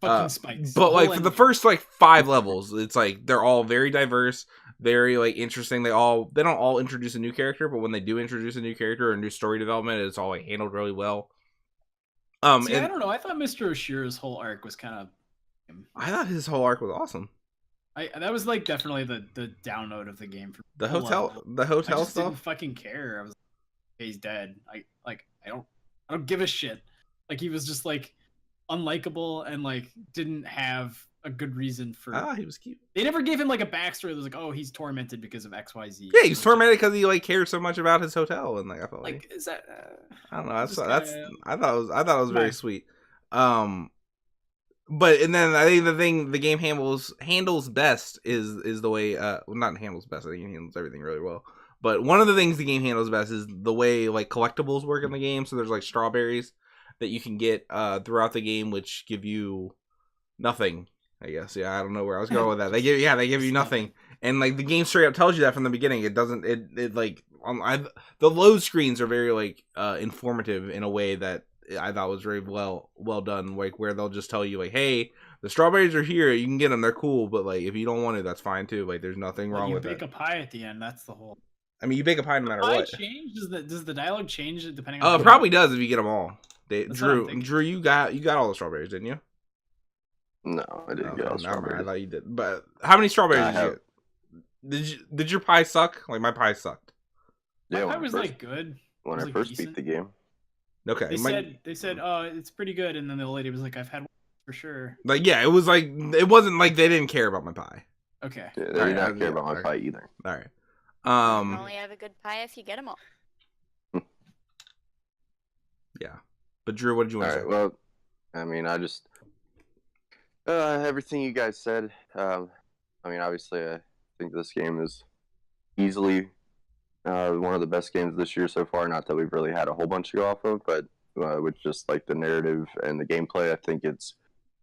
Fucking spikes. But like Whole for the ending. first like 5 levels, it's like they're all very diverse, very like interesting. They don't all introduce a new character, but when they do introduce a new character or new story development, it's all like handled really well. See, I don't know. I thought Mr. Oshira's whole arc was kind of. I thought his whole arc was awesome. That was like definitely the down note of the game for The whole hotel, level. the I hotel just didn't stuff. fucking care. I was like, he's dead. I don't give a shit. Like he was just like unlikable and like didn't have a good reason for. He was cute. They never gave him like a backstory that was like, oh, he's tormented because of XYZ. Yeah, he's tormented because he like cared so much about his hotel, and like I felt Like, is that? I don't know. just That's kinda- I thought it was very Nice. sweet. But and then I think the thing the game handles best is the way well, not handles best. I think it handles everything really well. But one of the things the game handles best is the way like collectibles work in the game. So there's like strawberries that you can get throughout the game, which give you nothing. I guess. Yeah, I don't know where I was going with that. They give you nothing, and like the game straight up tells you that from the beginning. It doesn't. It like the load screens are very like informative in a way that I thought was very well done. Like where they'll just tell you like, hey, the strawberries are here. You can get them. They're cool. But like if you don't want it, that's fine too. Like there's nothing wrong with you that. bake a pie at the end. That's the whole. I mean, you bake a pie no matter Pie what. change? Does the dialogue change depending Oh, on? it probably does if you get them all. That's what I'm thinking. Drew, you got all the strawberries, didn't you? No, I didn't get all Never mind. I strawberries. thought you did. But how many strawberries I did you have- get? Did your pie suck? Like my pie sucked. Yeah, I when was I first, like good. when it was, I like, first decent. beat the game. Okay. They said, oh, it's pretty good, and then the old lady was like, I've had one for sure. Like yeah, it was like it wasn't like they didn't care about my pie. Okay. Yeah, they Alright, did not care about my okay. pie either. All right. You can only have a good pie if you get them all. Yeah. But Drew, what did you want All to right. say? Well, I mean, I just everything you guys said. I mean, obviously, I think this game is easily one of the best games this year so far. Not that we've really had a whole bunch to go off of, but with just like the narrative and the gameplay, I think it's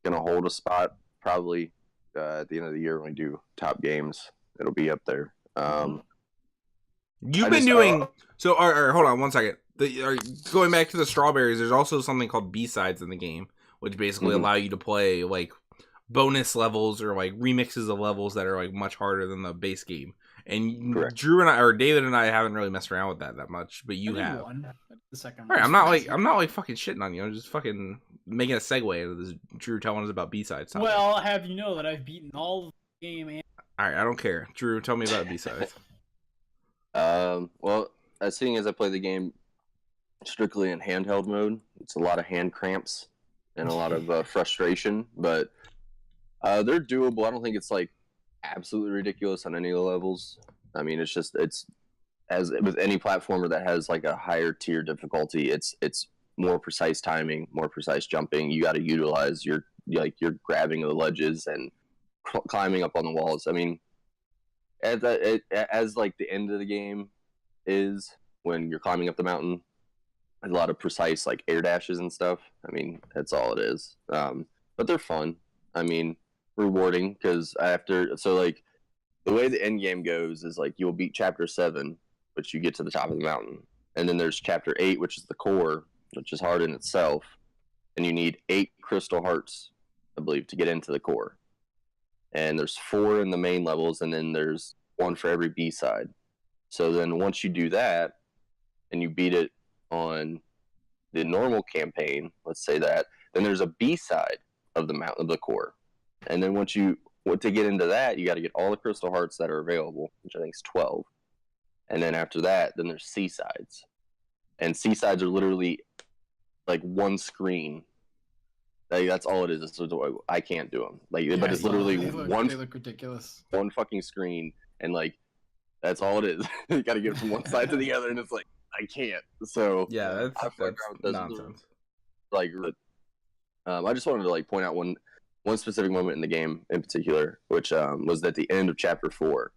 gonna hold a spot probably at the end of the year when we do top games. It'll be up there. You've I been just- doing so. All right, hold on one second. Going back to the strawberries, there's also something called B-sides in the game, which basically Mhm. allow you to play like bonus levels or like remixes of levels that are like much harder than the base game. And Correct. Drew and I, or David and I, haven't really messed around with that much, but you I did have. one. The second All one. right, I'm not like fucking shitting on you. I'm just fucking making a segue into this. Drew telling us about B-sides. topic. Well, have you know that I've beaten all of the game and All right, I don't care. Drew, tell me about B-sides. Well, seeing as I play the game strictly in handheld mode, it's a lot of hand cramps and a lot of frustration, but they're doable. I don't think it's like absolutely ridiculous on any of the levels. I mean, it's as with any platformer that has like a higher tier difficulty, it's more precise timing, more precise jumping. You got to utilize your grabbing of the ledges and climbing up on the walls. I mean, as like the end of the game is when you're climbing up the mountain, a lot of precise like air dashes and stuff. I mean, that's all it is. But they're fun. I mean, rewarding because like the way the end game goes is like you'll beat chapter 7, which you get to the top of the mountain, and then there's chapter 8, which is the core, which is hard in itself, and you need 8 crystal hearts, I believe, to get into the core. And there's 4 in the main levels, and then there's 1 for every B side. So then once you do that, and you beat it on the normal campaign, let's say that, then there's a B side of the mountain of the core. And then to get into that, you got to get all the crystal hearts that are available, which I think is 12. And then after that, then there's C sides. And C sides are literally like one screen Like that's all it is. It's I can't do them. Like, Yeah, but it's literally they one look ridiculous. one fucking screen, and like that's all it is. You got to get from one side to the other, and it's like I can't. So Yeah, I fuck around with those nonsense. like. I just wanted to like point out one specific moment in the game in particular, which was at the end of chapter 4,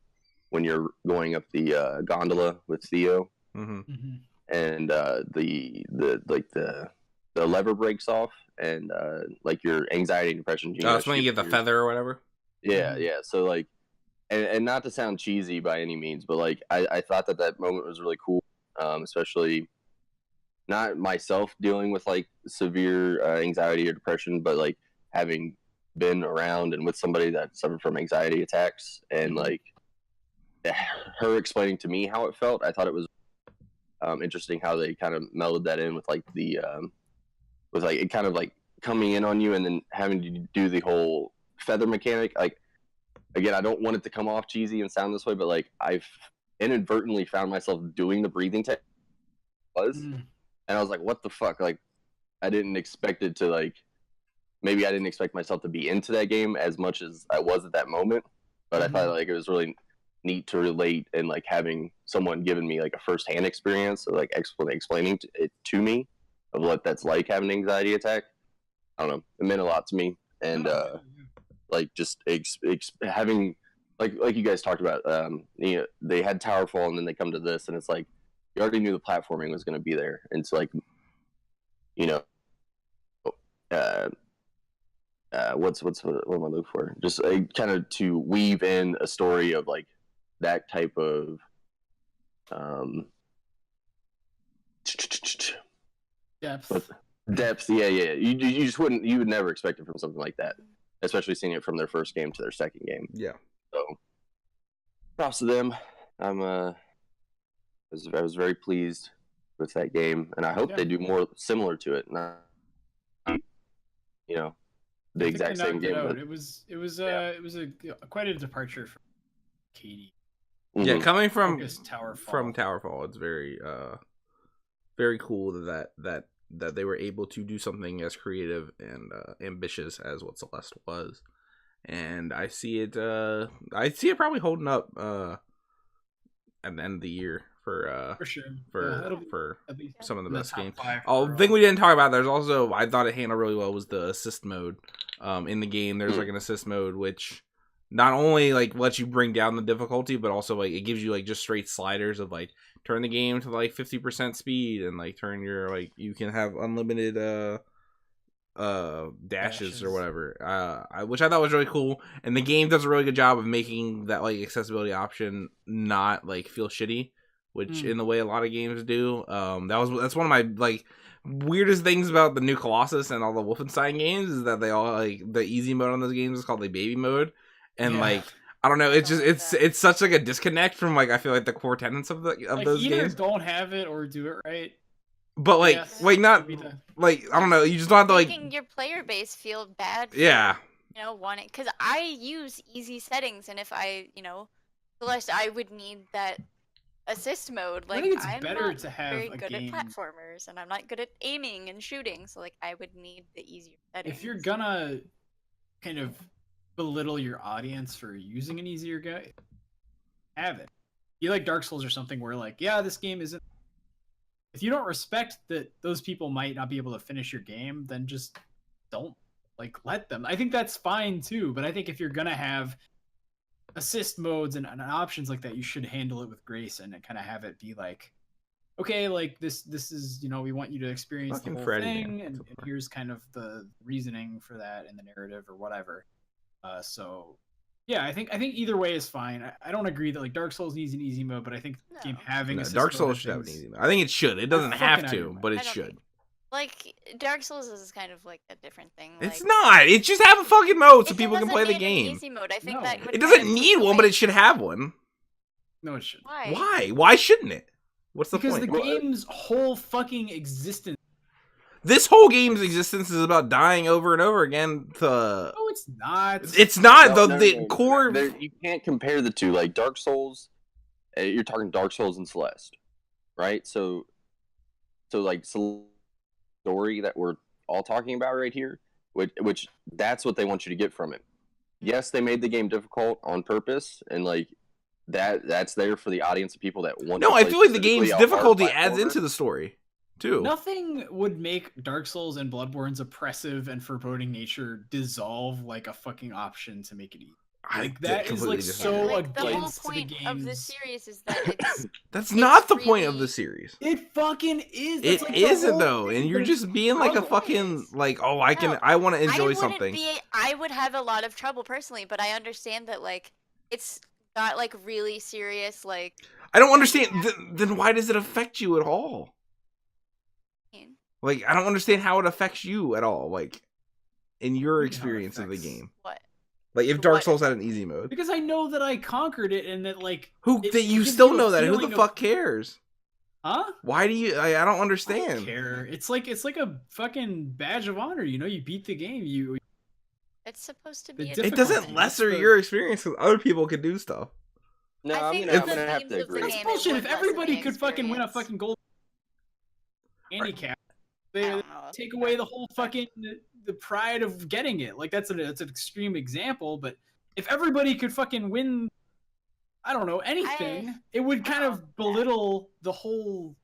when you're going up the gondola with Theo, and the lever breaks off, and like your anxiety and depression. Oh, that's when you get the feather or whatever. Yeah, yeah. So like, and not to sound cheesy by any means, but like I thought that moment was really cool, especially not myself dealing with like severe anxiety or depression, but like having been around and with somebody that suffered from anxiety attacks, and like her explaining to me how it felt. I thought it was interesting how they kind of melded that in with like the with like it kind of like coming in on you and then having to do the whole feather mechanic. Like, again, I don't want it to come off cheesy and sound this way, but like I've inadvertently found myself doing the breathing technique, and I was like, what the fuck? Like, I didn't expect it to, like, maybe I didn't expect myself to be into that game as much as I was at that moment, but I thought like it was really neat to relate, and like having someone giving me like a first-hand experience, so, like explaining it to me of what that's like having an anxiety attack. I don't know, it meant a lot to me, and like just having like you guys talked about, you know, they had Towerfall and then they come to this, and it's like you already knew the platforming was going to be there, and it's like, you know, what am I looking for? Just kind of to weave in a story of like that type of depth. Yeah. You just you would never expect it from something like that, especially seeing it from their first game to their second game. Yeah. So props to them. I was very pleased with that game, and I hope they do more similar to it. Not, you know, the exact same game. But it was quite a departure from Katie. Yeah, coming from Towerfall. Towerfall, it's very very cool that they were able to do something as creative and ambitious as what Celeste was, and I see it probably holding up at the end of the year for sure for some of the best games. The thing we didn't talk about, there's also, I thought it handled really well, was the assist mode in the game. There's like an assist mode which not only like lets you bring down the difficulty, but also like it gives you like just straight sliders of like turn the game to like 50% speed, and like turn your, like, you can have unlimited dashes or whatever, which I thought was really cool. And the game does a really good job of making that like accessibility option not like feel shitty, which in the way a lot of games do. That's one of my like weirdest things about the new Colossus and all the Wolfenstein games, is that they all like the easy mode on those games is called like baby mode, and like I don't know, it's just it's such like a disconnect from like I feel like the core tenets of those either games. Don't have it or do it right. But like, not like, I don't know. You just don't have to like making your player base feel bad. For, you know, wanting, because I use easy settings, and if I, you know, Celeste, I would need that assist mode. Like, I think it's I'm better not to have very a good game at platformers, and I'm not good at aiming and shooting. So like, I would need the easier settings. If you're gonna kind of belittle your audience for using an easier guy, have it. You like Dark Souls or something where like, yeah, this game isn't. If you don't respect that those people might not be able to finish your game, then just don't like let them. I think that's fine too, but I think if you're gonna have assist modes and options like that, you should handle it with grace and kind of have it be like, okay, like this is, you know, we want you to experience the whole thing, and here's kind of the reasoning for that in the narrative or whatever. So yeah, I think either way is fine. I don't agree that like Dark Souls needs an easy mode, but I think the game having Dark Souls should have an easy mode. I think it should. It doesn't have to, but it should. Like, Dark Souls is kind of like a different thing. Like, it's not. It just have a fucking mode so people can play the game. Easy mode, I think that it doesn't need one, but it should have one. No, it should. Why? Why shouldn't it? What's the point? Because the game's whole fucking existence. This whole game's existence is about dying over and over again. No, it's not. It's not. The core. You can't compare the two. Like Dark Souls, you're talking Dark Souls and Celeste, right? So like story that we're all talking about right here which that's what they want you to get from it. Yes, they made the game difficult on purpose, and like that's there for the audience of people that want. No, to I play feel like the specifically game's a hard difficulty adds platformer. into the story too. Nothing would make Dark Souls and Bloodborne's oppressive and foreboding nature dissolve like a fucking option to make it easy. Like that is like so like the whole against the point of the game's. series is that it's That's not the really- point of the series. It fucking is. It That's like the isn't whole though, thing, and you're but just being like a struggle fucking is. like, oh, No, I want to I enjoy wouldn't something. I would have a lot of trouble personally, but I understand that like it's got like really serious like. I don't understand. Then why does it affect you at all? Like, I don't understand how it affects you at all. Like, in your experience of the game. What? Like, if Dark Souls had an easy mode. Because I know that I conquered it, and that like That you gives still you a know that. Who the feeling fuck cares? Huh? Why do you? I don't I understand. don't care. It's like a fucking badge of honor. You know, you beat the game. You. It's supposed to be. The a It difficulty. doesn't That's lesser the- your experience because other people can do stuff. No, I I'm think gonna, the I'm gonna have themes to of the agree. That's game, it bullshit. would If lessen everybody the could fucking win a experience. fucking gold handicap, I they don't know. take away the whole fucking the pride of getting it. Like that's an extreme example, but if everybody could fucking win, I don't know anything, it would kind of belittle the whole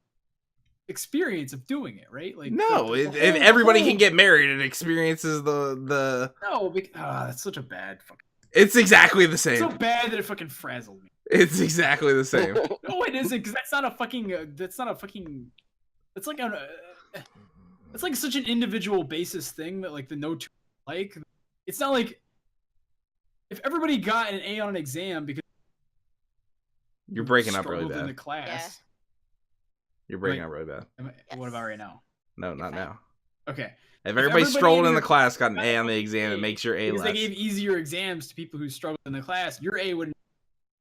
experience of doing it, right? Like No, the if whole- everybody the can get married, it experiences the. whole- no, that's such a bad fucking. It's exactly the It's same. so bad that it fucking frazzled me. It's exactly the same. No, it isn't, because that's not a fucking. That's not a fucking. It's like a. It's like such an individual basis thing that like the no two like. It's not like if everybody got an A on an exam because You're breaking up really struggled in the bad. class. You're breaking Wait. up really bad. What about right now? No, not fine. now. Okay. If If everybody everybody strolled in in the your- class, got an A on the exam, it makes your A Because less. they gave easier exams to people who struggled in the class. Your A wouldn't.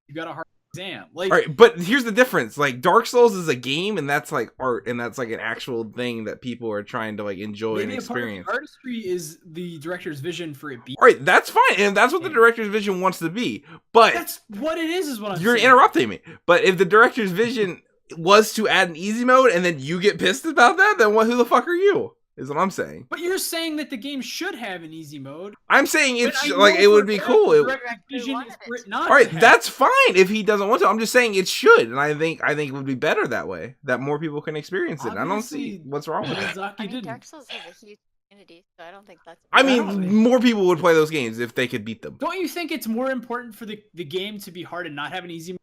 You got a hard exam. Like. All right, but here's the difference. Like Dark Souls is a game, and that's like art, and that's like an actual thing that people are trying to like enjoy and Maybe a part of the experience. artistry is the director's vision for it being. All right, that's fine, and that's what the director's vision wants to be. But That's what it is what I'm you're saying. interrupting me. But if the director's vision was to add an easy mode, and then you get pissed about that, then what? Who the fuck are you? Is what I'm saying. But you're saying that the game should have an easy mode. I'm saying But it's I like know it would for be a fact cool. the It, director's vision is for it not all right, to have that's fine if he doesn't want to. I'm just saying it should, and I think it would be better that way. That more people can experience it. And I don't see Obviously, what's wrong with that. Miyazaki I mean, didn't. Dark Souls has a huge community, so I don't think that's. I Exactly. mean, more people would play those games if they could beat them. Don't you think it's more important for the game to be hard and not have an easy mode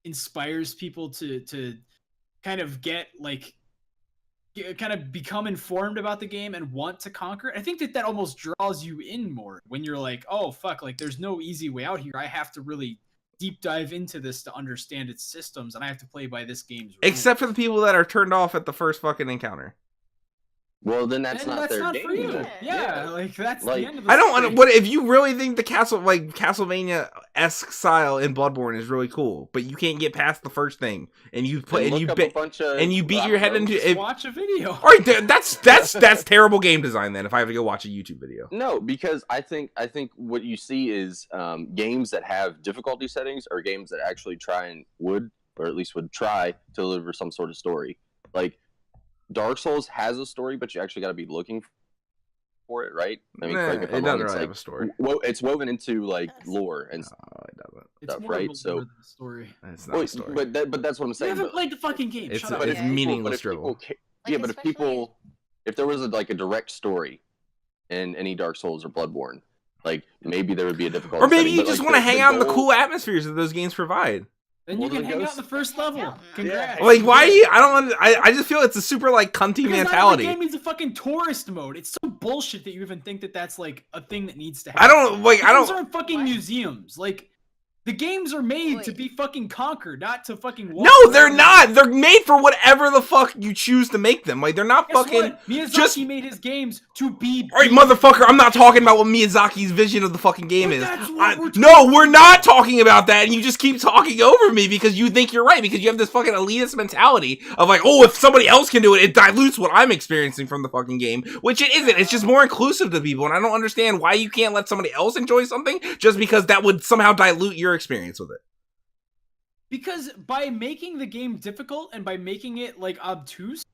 inspires people to kind of get like kind of become informed about the game and want to conquer it? I think that almost draws you in more when you're like, oh fuck, like there's no easy way out here. I have to really deep dive into this to understand its systems, and I have to play by this game's rules. Except for the people that are turned off at the first fucking encounter. Well, then that's And not their not game. for you. then. Yeah, like that's Like, the end of the I don't. story. What if you really think the Castlevania-esque style in Bloodborne is really cool, but you can't get past the first thing, and you play And and you look up a bit bunch of, and you beat I your don't head know, into Just it. watch a video. All right, that's terrible game design. Then if I have to go watch a YouTube video, No, because I think what you see is games that have difficulty settings are games that actually would try to deliver some sort of story. Like Dark Souls has a story, but you actually got to be looking for it, right? I mean, correct me if it I'm doesn't wrong, really it's have a story. it's woven into like Yes. lore and No, it doesn't. It's stuff, more of right? a So- lore than a story. It's not a story. but that's what I'm You saying. haven't but- played the fucking game. It's Shut a- up. but it's if people- meaningless but if people dribble. ca- Like, yeah, but especially- if there was a direct story in any Dark Souls or Bloodborne, like maybe there would be a difficult. Or maybe setting, you but, just like, want to hang out in the goal- cool atmospheres that those games provide. Then you Well, can then hang go out in the first hang level. out in that. Congrats. Like, why do you? I don't. I just feel it's a super like cunty Because mentality. not every game needs a fucking tourist mode. It's so bullshit that you even think that that's like a thing that needs to I happen. don't like. I Games don't. aren't fucking What? museums. Like the games are made to Wait. be fucking conquered, not to fucking. Walk No, they're around. not. They're made for whatever the fuck you choose to make them. Like they're not Guess fucking. what? Miyazaki just- made his games to be. All right, motherfucker. I'm not talking about what Miyazaki's vision of the fucking game But is. that's what we're No, talking we're not talking about that, and you just keep talking over me because you think you're right because you have this fucking elitist mentality of like, oh, if somebody else can do it, it dilutes what I'm experiencing from the fucking game, which it isn't. It's just more inclusive to people, and I don't understand why you can't let somebody else enjoy something just because that would somehow dilute your experience with it. Because by making the game difficult and by making it like obtuse,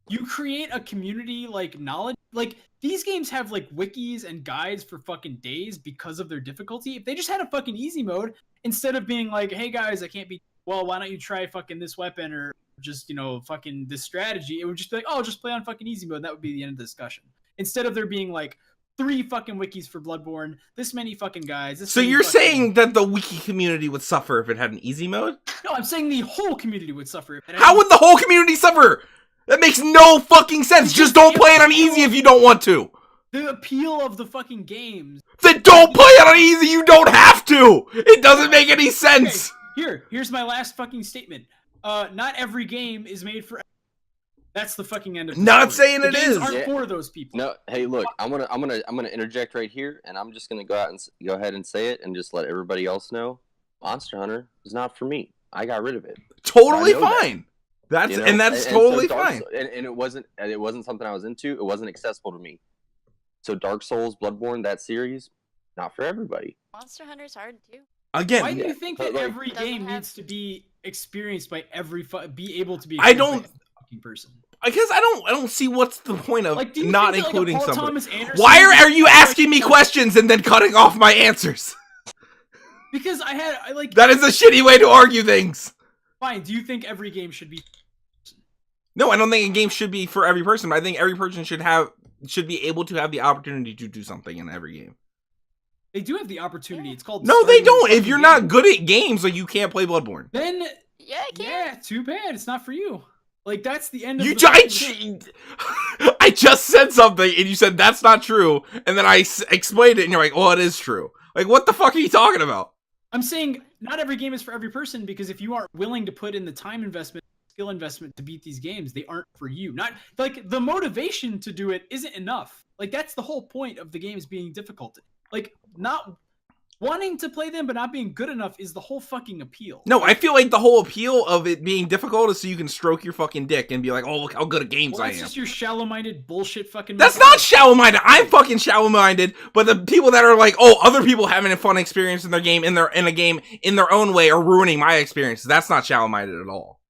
you create a community like knowledge. Like these games have like wikis and guides for fucking days because of their difficulty. If they just had a fucking easy mode instead of being like, hey guys, I can't be. Well, why don't you try fucking this weapon or just fucking this strategy? It would just be like, oh, just play on fucking easy mode. And that would be the end of the discussion. Instead of there being like 3 fucking wikis for Bloodborne, this many fucking guys. So you're saying that the wiki community would suffer if it had an easy mode? No, I'm saying the whole community would suffer. How would the whole community suffer? That makes no fucking sense. Just don't play it on easy if you don't want to. The appeal of the fucking games. Then don't play it on easy. You don't have to. It doesn't make any sense. Okay, here's my last fucking statement. Not every game is made for. That's the fucking end of. Not saying the it games is. aren't for those people. No, hey, look, I'm gonna interject right here, and I'm just gonna go ahead and say it, and just let everybody else know. Monster Hunter is not for me. I got rid of it. Totally fine. That's totally fine. And it wasn't something I was into. It wasn't accessible to me. So Dark Souls, Bloodborne, that series, not for everybody. Monster Hunter's hard too. Again, why do you think that every game needs to be experienced by be able to be? I don't. By a fucking person. Because I don't see what's the point of not including something. Why are you asking me questions and then cutting off my answers? Because that is a shitty way to argue things. Fine. Do you think every game should be? No, I don't think a game should be for every person. But I think every person should be able to have the opportunity to do something in every game. They do have the opportunity. It's called. No, they don't. If you're not good at games, you can't play Bloodborne. Then yeah, I can. Yeah, too bad. It's not for you. That's the end of I just said something and you said that's not true, and then I explained it and you're like, "Oh, it is true." Like, what the fuck are you talking about? I'm saying not every game is for every person, because if you aren't willing to put in the time investment, skill investment to beat these games, they aren't for you. Not the motivation to do it isn't enough. That's the whole point of the games being difficult. Not wanting to play them but not being good enough is the whole fucking appeal. No, I feel like the whole appeal of it being difficult is so you can stroke your fucking dick and be like, "Oh, look how good at games I am." That's just your shallow-minded bullshit fucking. That's not shallow-minded. I'm fucking shallow-minded. But the people that are like, "Oh, other people having a fun experience in their game in a game in their own way are ruining my experience." That's not shallow-minded at all.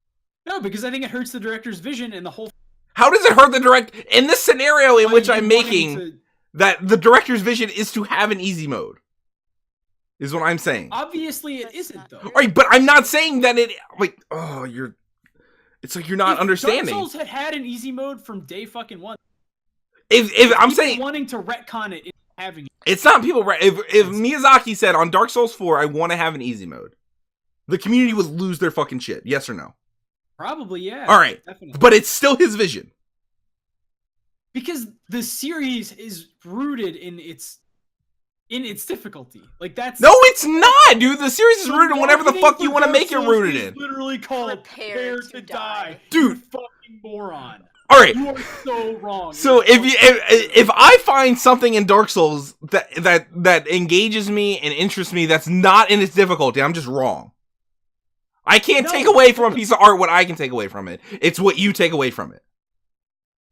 No, because I think it hurts the director's vision and the whole. How does it hurt the direct in this scenario in which I'm making that the director's vision is to have an easy mode? Is what I'm saying. Obviously, it isn't though. All right, but I'm not saying that it. It's like you're not understanding. Dark Souls had an easy mode from day fucking one. If I'm saying wanting to retcon it, having it. It's not people. If Miyazaki said on Dark Souls 4, I want to have an easy mode, the community would lose their fucking shit. Yes or no? Probably, yeah. All right, definitely. But it's still his vision. Because the series is rooted in its difficulty. That's no, it's not, dude. The series is rooted in whatever the fuck you want to make it rooted in. Literally called Prepare to Die, dude. You fucking moron. All right, you are so wrong. So if I find something in Dark Souls that engages me and interests me, that's not in its difficulty, I'm just wrong. I can't take away from a piece of art what I can take away from it. It's what you take away from it.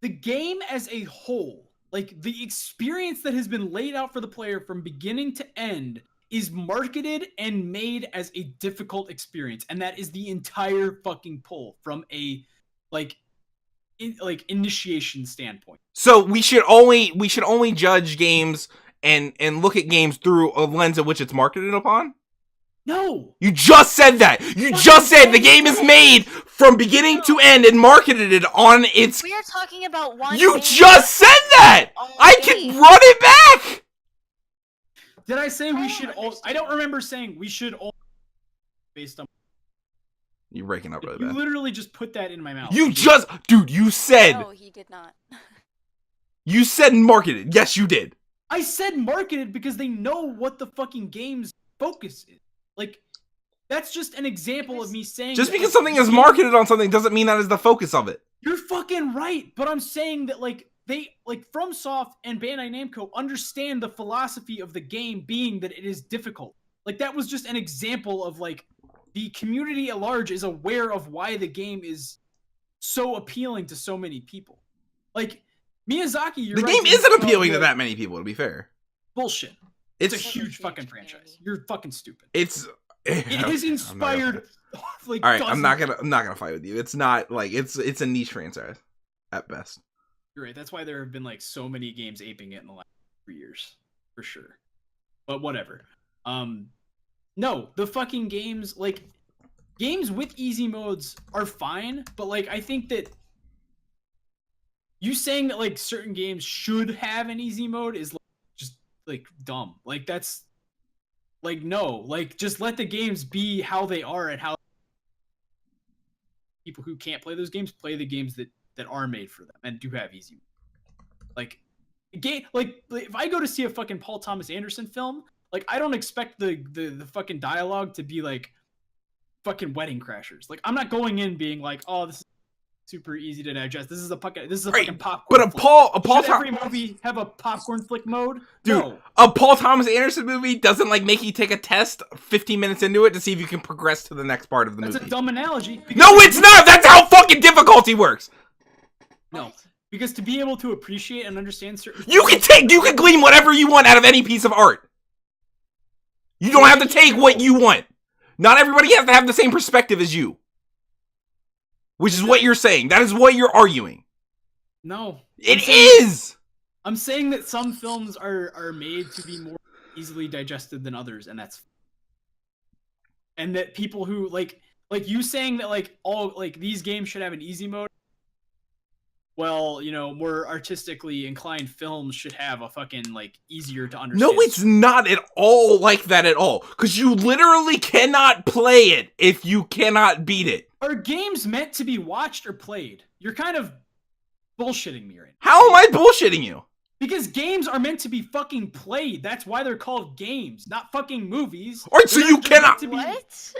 The game as a whole, the experience that has been laid out for the player from beginning to end, is marketed and made as a difficult experience, and that is the entire fucking pull from a initiation standpoint. So we should only judge games and look at games through a lens in which it's marketed upon? No. You just said that. You just said the game is made from beginning to end and marketed it on its. We are talking about one. You just said that. I can run it back. Did I say we should? I don't remember saying we should. Based on. You're breaking up really bad. You bad. literally just put that in my mouth. You just, dude. You said. No, he did not. You said marketed. Yes, you did. I said marketed because they know what the fucking game's focus is. That's just an example of me saying. Just because something is marketed on something doesn't mean that is the focus of it. You're fucking right, but I'm saying that they FromSoft and Bandai Namco understand the philosophy of the game being that it is difficult. That was just an example of the community at large is aware of why the game is so appealing to so many people. Miyazaki, you're the right. game isn't appealing to that many people, to be fair. Bullshit. It's a huge fucking franchise. You're fucking stupid. It has inspired. All right, I'm not gonna fight with you. It's not it's a niche franchise. at best. You're right. That's why there have been like so many games aping it in the last 3 years, for sure. But whatever. No, the fucking games, like, games with easy modes are fine, but like I think that you saying that like certain games should have an easy mode is like, just like dumb. Like that's like no, like just let the games be how they are and how people who can't play those games play the games that are made for them and do have easy modes. Like game, like if I go to see a fucking Paul Thomas Anderson film, like I don't expect the fucking dialogue to be like fucking Wedding Crashers. Like I'm not going in being like, oh, this is super easy to digest. This is a fucking popcorn. But Should every movie have a popcorn flick mode? Dude, no. A Paul Thomas Anderson movie doesn't like make you take a test 15 minutes into it to see if you can progress to the next part of the movie. That's a dumb analogy. No, it's not. That's how fucking difficulty works. No, because to be able to appreciate and understand certain You can glean whatever you want out of any piece of art. You don't have to take what you want. Not everybody has to have the same perspective as you. Which is what you're saying. That is what you're arguing. No. It is! I'm saying that some films are made to be more easily digested than others, and that's... And that people who, like you saying that, like, all, like, these games should have an easy mode, well, you know, more artistically inclined films should have a fucking, like, easier to understand. No, it's not at all like that at all. Because you literally cannot play it if you cannot beat it. Are games meant to be watched or played? You're kind of bullshitting me right now. How am I bullshitting you? Because games are meant to be fucking played. That's why they're called games, not fucking movies. Alright, so you cannot... What?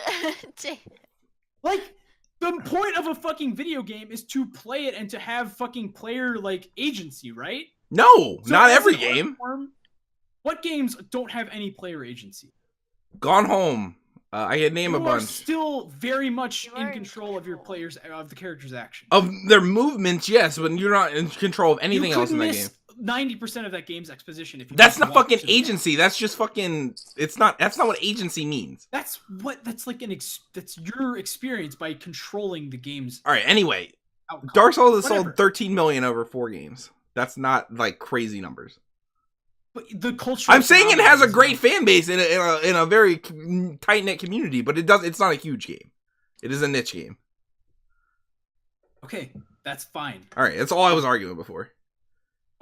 Like, the point of a fucking video game is to play it and to have fucking player, like, agency, right? No, So not as every an art game. form, what games don't have any player agency? Gone Home. I can name a You are bunch. still very much You in are in control of your control. players, of the character's action. Of their movements, yes, but you're not in control of anything You else could in that miss game. 90% of that game's exposition if you That's just not walk fucking to the game. agency. That's just fucking... That's not what agency means. That's like that's your experience by controlling the game's Alright, anyway. outcome. Dark Souls has Whatever. sold 13 million over 4 games. That's not, like, crazy numbers. But the cultural I'm saying it has a phenomenon great is- fan base in a very tight-knit community, but it's not a huge game. It is a niche game. Okay, that's fine. Alright, that's all I was arguing before.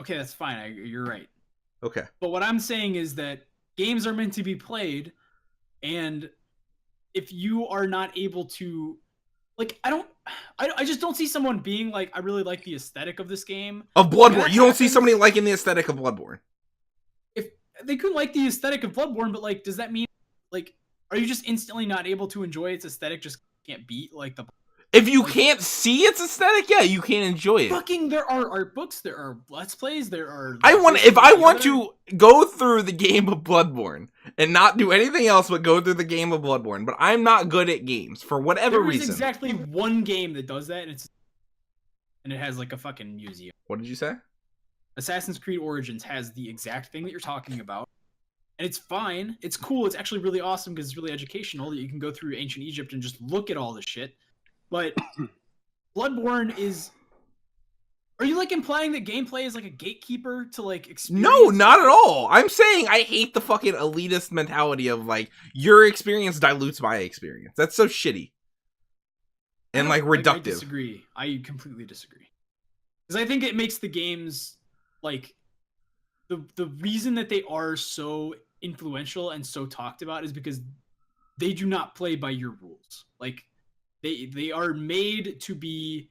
Okay, that's fine. You're right. Okay. But what I'm saying is that games are meant to be played, and if you are not able to, like, I just don't see someone being like, I really like the aesthetic of this game. Of Bloodborne. That You don't see happens- somebody liking the aesthetic of Bloodborne. If they could like the aesthetic of Bloodborne, but like, does that mean, like, are you just instantly not able to enjoy its aesthetic? Just can't beat like the If you can't see its aesthetic, yeah, you can't enjoy it. fucking. There are art books, there are let's plays, there are. If I want to go through the game of Bloodborne and not do anything else but go through the game of Bloodborne, but I'm not good at games for whatever There is reason. exactly one game that does that, and it has like a fucking museum. What did you say? Assassin's Creed Origins has the exact thing that you're talking about. And it's fine. It's cool. It's actually really awesome because it's really educational that you can go through ancient Egypt and just look at all this shit. But Bloodborne is... Are you like implying that gameplay is like a gatekeeper to like experience? No, not at all. I'm saying I hate the fucking elitist mentality of like, your experience dilutes my experience. That's so shitty. And like reductive. I disagree. I completely disagree. Because I think it makes the games like... The reason that they are so influential and so talked about is because they do not play by your rules. Like they are made to be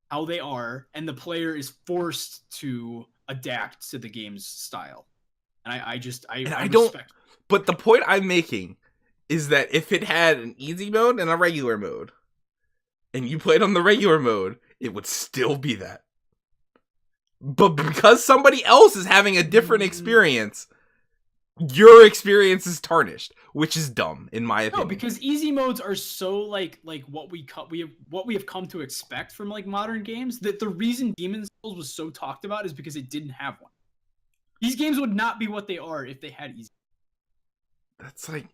how they are, and the player is forced to adapt to the game's style. And I don't. Respect. But the point I'm making is that if it had an easy mode and a regular mode, and you played on the regular mode, it would still be that. But because somebody else is having a different experience, your experience is tarnished, which is dumb in my opinion. No, because easy modes are so like what we have come to expect from like modern games, that the reason Demon's Souls was so talked about is because it didn't have one. These games would not be what they are if they had easy. That's like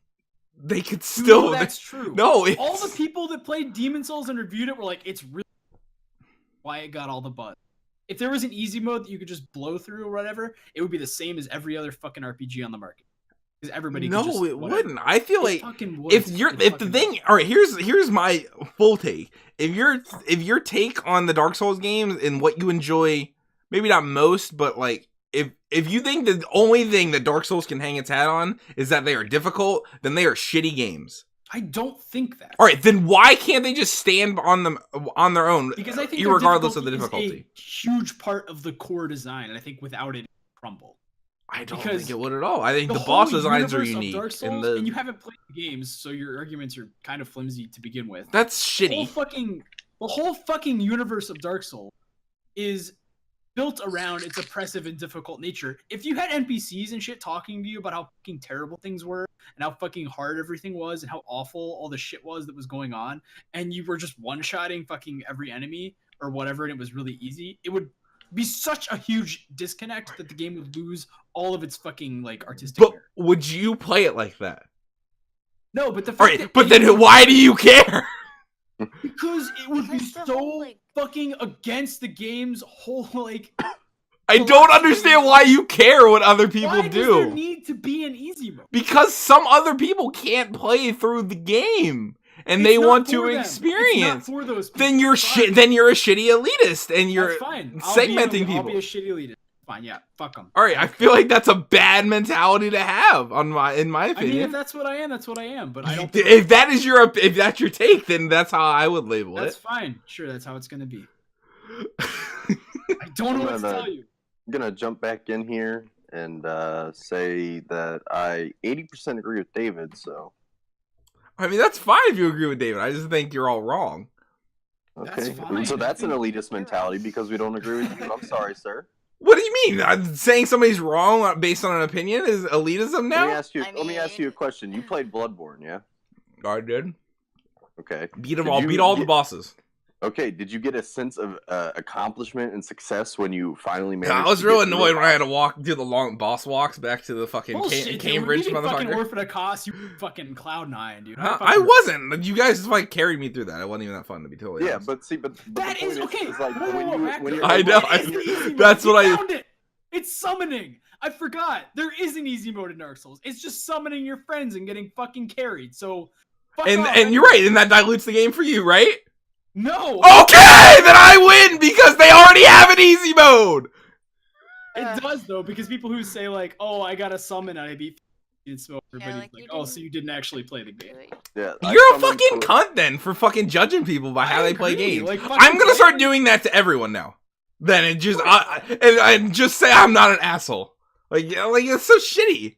they could still. That's true. No, all the people that played Demon's Souls and reviewed it were like, it's really why it got all the buzz. if there was an easy mode that you could just blow through or whatever, it would be the same as every other fucking RPG on the market. Because everybody could just, it whatever. wouldn't. I feel like would. if the thing, all right, here's my full take. If your take on the Dark Souls games and what you enjoy, maybe not most, but like if you think the only thing that Dark Souls can hang its hat on is that they are difficult, then they are shitty games. I don't think that. All right, then why can't they just stand on them on their own? Because I think regardless of the difficulty, is a huge part of the core design, and I think without it, crumble. I don't think it would at all. I think the boss designs are unique. And you haven't played the games, so your arguments are kind of flimsy to begin with. That's shitty. The whole fucking universe of Dark Souls is built around its oppressive and difficult nature. If you had NPCs and shit talking to you about how fucking terrible things were and how fucking hard everything was and how awful all the shit was that was going on, and you were just one-shotting fucking every enemy or whatever, and it was really easy, it would be such a huge disconnect that the game would lose all of its fucking like artistic merit. Would you play it like that? No, but the fact all right, but then why do you care? Because it would be so fucking against the game's whole like. I don't understand why you care what other people do. Why does there need to be an easy mode? Because some other people can't play through the game. And they want to experience. It's not for those people. Then you're Then you're a shitty elitist, and you're segmenting people. I'll be a shitty elitist. Fine, yeah, fuck them. All right, I feel like that's a bad mentality to have, in my opinion. I mean, if that's what I am, that's what I am. But I don't. If that's your take, then that's how I would label it. That's fine. Sure, that's how it's gonna be. I don't know what to tell you. I'm gonna jump back in here and say that I 80% agree with David. So. I mean, that's fine if you agree with David. I just think you're all wrong. Okay, so that's an elitist mentality because we don't agree with you. I'm sorry, sir. What do you mean? Saying somebody's wrong based on an opinion is elitism now? Let me ask you a question. You played Bloodborne, yeah? I did. Okay. Beat all the bosses. Okay, did you get a sense of accomplishment and success when you finally managed? I was real annoyed when I had to do the long boss walks back to the fucking Cambridge motherfucker. Fucking Orphan of Cost, you fucking Cloud9, dude. I wasn't. You guys just like carried me through that. It wasn't even that fun to be totally honest. but that is okay. Is like I know. That's what I found it. It's summoning. I forgot. There is an easy mode in Dark Souls. It's just summoning your friends and getting fucking carried. So. And you're right. And that dilutes the game for you, right? No. Okay, then I win because they already have an easy mode. It does though, because people who say like, "Oh, I got a summon and I beat," so everybody's like, "Oh, so you didn't actually play the game." Yeah, you're a fucking cunt then for fucking judging people by how they play games. Like, I'm gonna start doing that to everyone now. Then it just and just say I'm not an asshole. Like it's so shitty.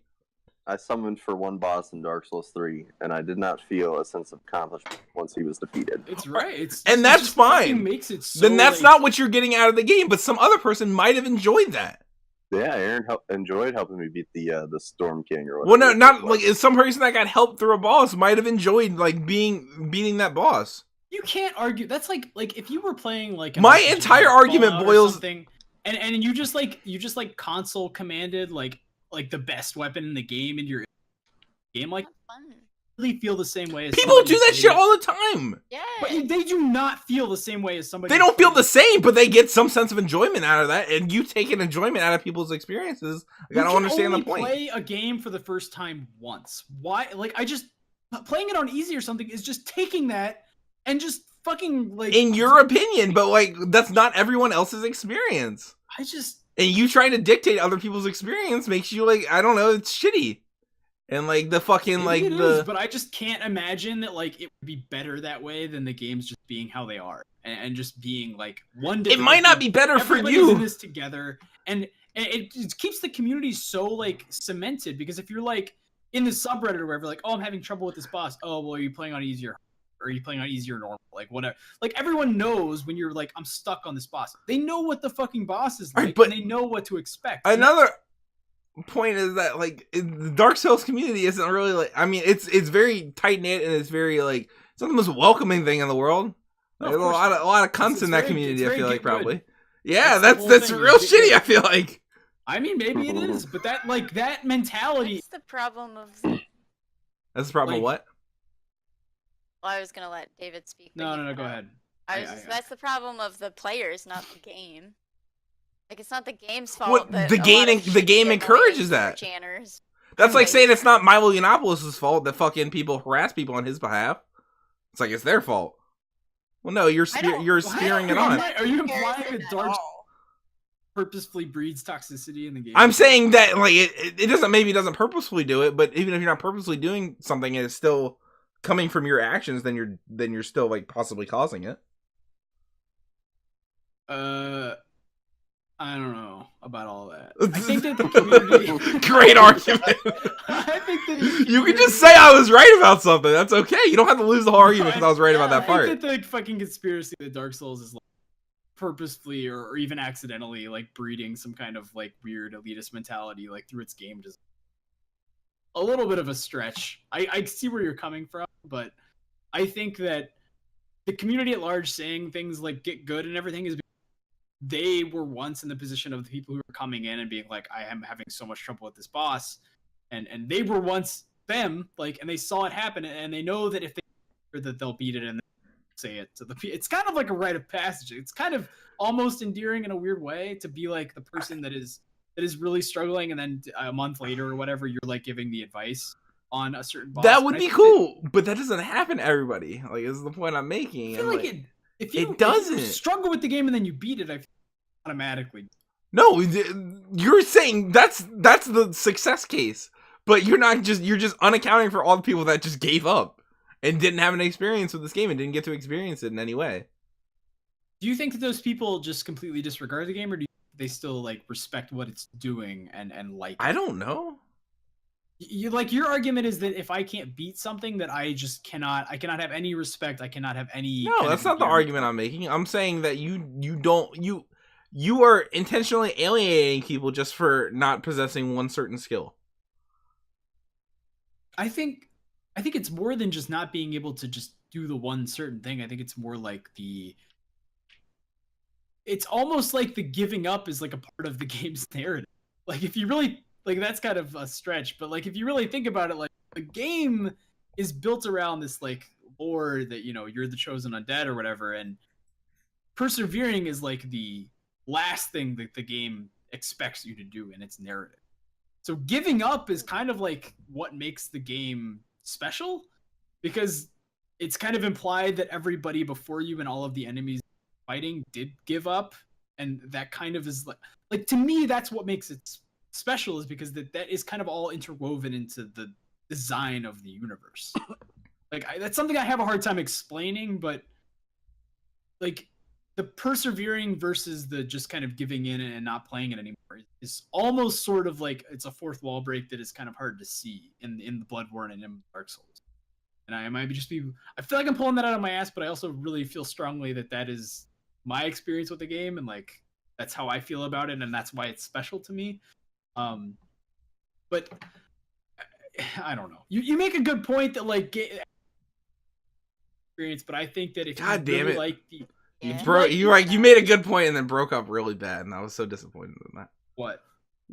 I summoned for one boss in Dark Souls 3, and I did not feel a sense of accomplishment once he was defeated. It's right. That's fine. Makes it so, then that's not what you're getting out of the game, but some other person might have enjoyed that. Yeah, Aaron enjoyed helping me beat the Storm King or Well, whatever. no, not like some person that got helped through a boss might have enjoyed like beating that boss. You can't argue. That's like if you were playing like my entire argument boils and you just like console commanded like the best weapon in the game in your game, like really feel the same way as people do that shit all the time. Yeah, but they do not feel the same way as somebody. They don't feel the same, but they get some sense of enjoyment out of that, and you take an enjoyment out of people's experiences. Like, I don't understand the point. Play a game for the first time once. Why? Like, playing it on easy or something is just taking that and just fucking like. In your opinion, but like that's not everyone else's experience. And you trying to dictate other people's experience makes you like, I don't know, it's shitty. And like the fucking like it is, but I just can't imagine that like it would be better that way than the games just being how they are and just being like one day. It might not be better for you. In this together, and it keeps the community so like cemented, because if you're like in the subreddit or wherever, like, oh, I'm having trouble with this boss. Oh, well, are you playing on easier? Or are you playing on easier or normal? Like, whatever. Like, everyone knows when you're like, I'm stuck on this boss. They know what the fucking boss is like, right, and they know what to expect. Another point is that, like, the Dark Souls community isn't really, like, I mean, it's very tight-knit, and it's very, like, it's not the most welcoming thing in the world. There's a lot of cunts in that community, I feel like, probably. Yeah, that's real shitty, I feel like. I mean, maybe it is, but that mentality... That's the problem of... That's the problem of what? Well, I was gonna let David speak. No, go ahead. That's the problem of the players, not the game. Like it's not the game's What fault that the a game lot of the game shitty, encourages annoying that. Channers. That's like Like- saying it's not Milo Yiannopoulos' fault that fucking people harass people on his behalf. It's like it's their fault. Well, no, you're spearing it on. Are you implying comparison that at Dark all. purposefully breeds toxicity in the game? I'm saying that like it doesn't, maybe it doesn't purposefully do it, but even if you're not purposely doing something and it's still coming from your actions, then you're still like possibly causing it. I don't know about all that. I think that the community... Great argument. I think that You can just say I was right about something. That's okay. You don't have to lose the whole argument because I was right about that I part. think that the fucking conspiracy that Dark Souls is like purposefully or even accidentally like breeding some kind of like weird elitist mentality like through its game design. A little bit of a stretch. I see where you're coming from, but I think that the community at large saying things like get good and everything is because they were once in the position of the people who were coming in and being like, I am having so much trouble with this boss. And they were once them, like, and they saw it happen and they know that if they that they'll beat it and say it to the it's kind of like a rite of passage. It's kind of almost endearing in a weird way to be like the person that is really struggling, and then a month later or whatever, you're like giving the advice on a certain boss. That would be cool, but that doesn't happen to everybody. Like, this is the point I'm making. I feel like if you doesn't struggle with the game and then you beat it, I feel automatically. No, you're saying that's the success case, but you're just unaccounting for all the people that just gave up and didn't have an experience with this game and didn't get to experience it in any way. Do you think that those people just completely disregard the game, or do they still like respect what it's doing and like it? I don't know. You like, your argument is that if I can't beat something, that I cannot have any respect, I cannot have any. No, that's not the argument I'm making. I'm saying that you are intentionally alienating people just for not possessing one certain skill. I think it's more than just not being able to just do the one certain thing. I think it's more like it's almost like the giving up is like a part of the game's narrative. Like, if you really, like, that's kind of a stretch, but like, if you really think about it, like, the game is built around this like lore that, you know, you're the chosen undead or whatever, and persevering is like the last thing that the game expects you to do in its narrative. So giving up is kind of like what makes the game special, because it's kind of implied that everybody before you and all of the enemies fighting did give up, and that kind of is like to me that's what makes it special, is because that is kind of all interwoven into the design of the universe. Like, that's something I have a hard time explaining, but like the persevering versus the just kind of giving in and not playing it anymore is almost sort of like it's a fourth wall break that is kind of hard to see in the Bloodborne and in Dark Souls. And I might just be, I feel like I'm pulling that out of my ass, but I also really feel strongly that that is my experience with the game, and like that's how I feel about it, and that's why it's special to me. But I don't know. You make a good point that like experience, but I think that if God you damn really it. like the You made a good point and then broke up really bad, and I was so disappointed in that. what?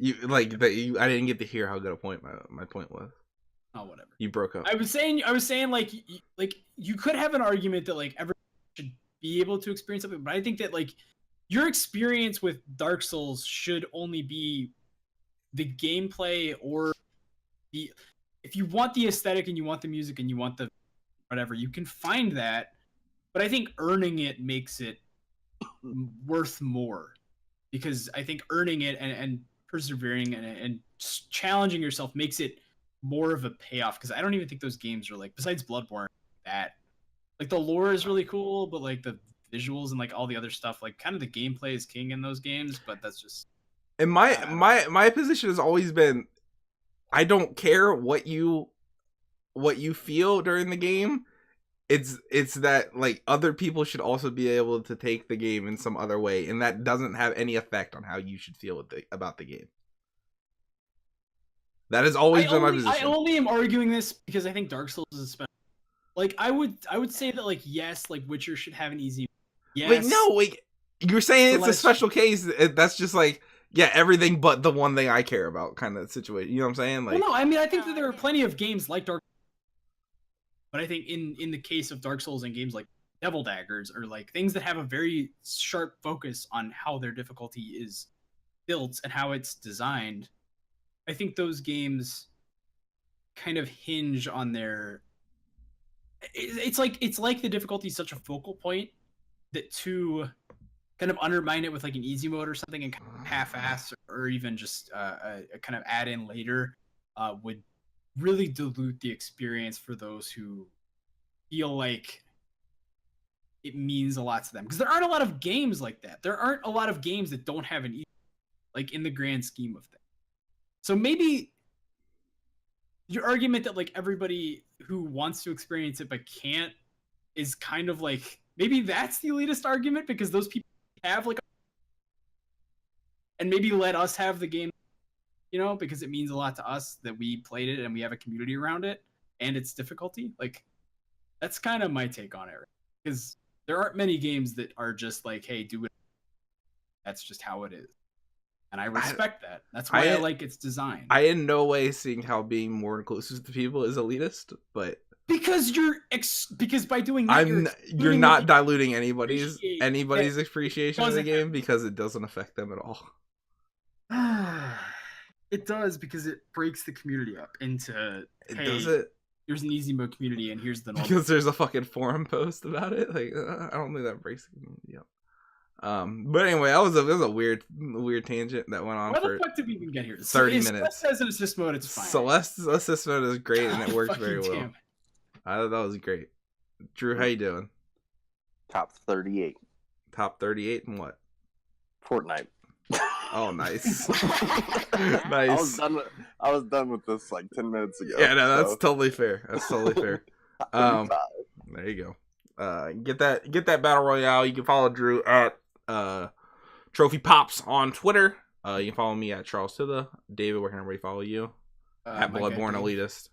I didn't get to hear how good a point my point was. Oh, whatever. You broke up. I was saying like you could have an argument that like everyone should be able to experience something, but I think that like your experience with Dark Souls should only be the gameplay, or the, if you want the aesthetic and you want the music and you want the whatever, you can find that, but I think earning it makes it worth more, because I think earning it and persevering and challenging yourself makes it more of a payoff, because I don't even think those games are like, besides Bloodborne, that like the lore is really cool, but like the visuals and like all the other stuff, like kind of the gameplay is king in those games, but that's just. And my position has always been, I don't care what you feel during the game. It's that like other people should also be able to take the game in some other way, and that doesn't have any effect on how you should feel about the game. That has always been my position. I only am arguing this because I think Dark Souls is special. Like, I would say that, like, yes, like Witcher should have an easy. Yes. Wait, no, wait. You're saying it's a special case. That's just like, yeah, everything but the one thing I care about kind of situation. You know what I'm saying? Like, well, no, I mean, I think that there are plenty of games like Dark. But I think in the case of Dark Souls and games like Devil Daggers, or like things that have a very sharp focus on how their difficulty is built and how it's designed, I think those games kind of hinge on their. It's like the difficulty is such a focal point that to kind of undermine it with like an easy mode or something and kind of half-ass or even just kind of add in later would really dilute the experience for those who feel like it means a lot to them, because there aren't a lot of games like that. There aren't a lot of games that don't have an easy, like in the grand scheme of things. So maybe your argument that like everybody who wants to experience it but can't is kind of like, maybe that's the elitist argument, because those people have like, and maybe let us have the game, you know, because it means a lot to us that we played it and we have a community around it and its difficulty. Like, that's kind of my take on it, because there aren't many games that are just like, hey, do it. That's just how it is. And I respect that. That's why I like its design. I in no way seeing how being more inclusive to people is elitist, but because by doing that, you're not diluting anybody's appreciation of the game, because it doesn't affect them at all. It does, because it breaks the community up into, hey, does it? Here's an easy mode community and here's the normal. Because there's a fucking forum post about it. Like, I don't think that breaks the community up. But anyway, that was a weird tangent that went on. Why the fuck did we even get here? 30 minutes. Celeste has an assist mode, it's fine. Celeste's assist mode is great and it works very well. Damn. I thought that was great. Drew, how you doing? Top 38. Top 38 and what? Fortnite. Oh, nice. Nice. I was done with this like 10 minutes ago. Yeah, no, that's totally fair. That's totally fair. There you go. Get that battle royale. You can follow Drew at Trophy Pops on Twitter. You can follow me at Charles Titha. David, where can everybody follow you? At Bloodborne Elitist.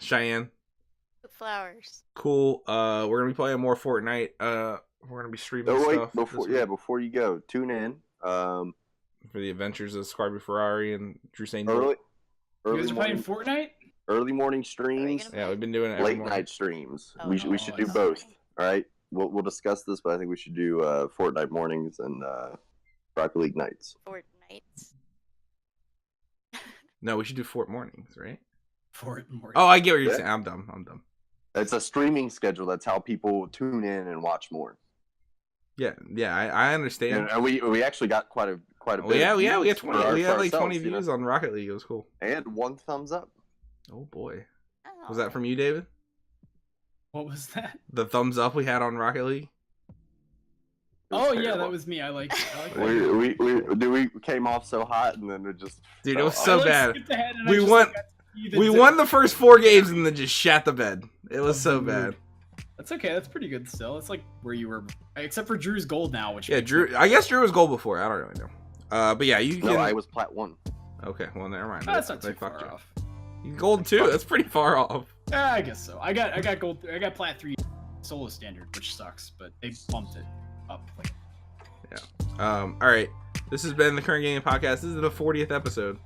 Cheyenne. Flowers. Cool. We're gonna be playing more Fortnite. We're gonna be streaming stuff. Before you go, tune in. For the adventures of Scarby Ferrari and Drew St. Early you guys are playing Fortnite? Early morning streams. Yeah, we've been doing it. Late night streams. We should do both. All right. We'll discuss this, but I think we should do Fortnite mornings and Rocket League nights. Fortnite. No, we should do Fort mornings, right? Fort mornings. Oh, I get what you're saying. I'm dumb. It's a streaming schedule. That's how people tune in and watch more. Yeah, I understand. And we actually got quite a bit. We had 20. We had like 20 you know? views on Rocket League. It was cool. And 1 thumbs up. Oh boy, Oh. was that from you, David? What was that? The thumbs up we had on Rocket League. Oh yeah, that was me. I like that. We came off so hot and then it just. Dude, it was so bad. We won the first 4 games and then just shat the bed. It was so bad. That's okay. That's pretty good still. It's like where you were, except for Drew's gold now, which Drew. I guess Drew was gold before. I don't really know. But yeah, you can. No, I was plat 1. Okay, well never mind. Oh, that's not too far off. You gold 2. That's pretty far off. Yeah, I guess so. I got gold. I got plat 3 solo standard, which sucks, but they bumped it up. Like. Yeah. All right. This has been the Current Gaming Podcast. This is the 40th episode.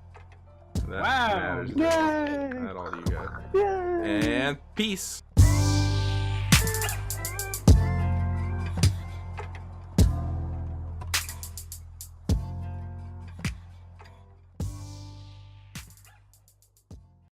That Wow! Yay! Not all of you guys. Yay! And peace.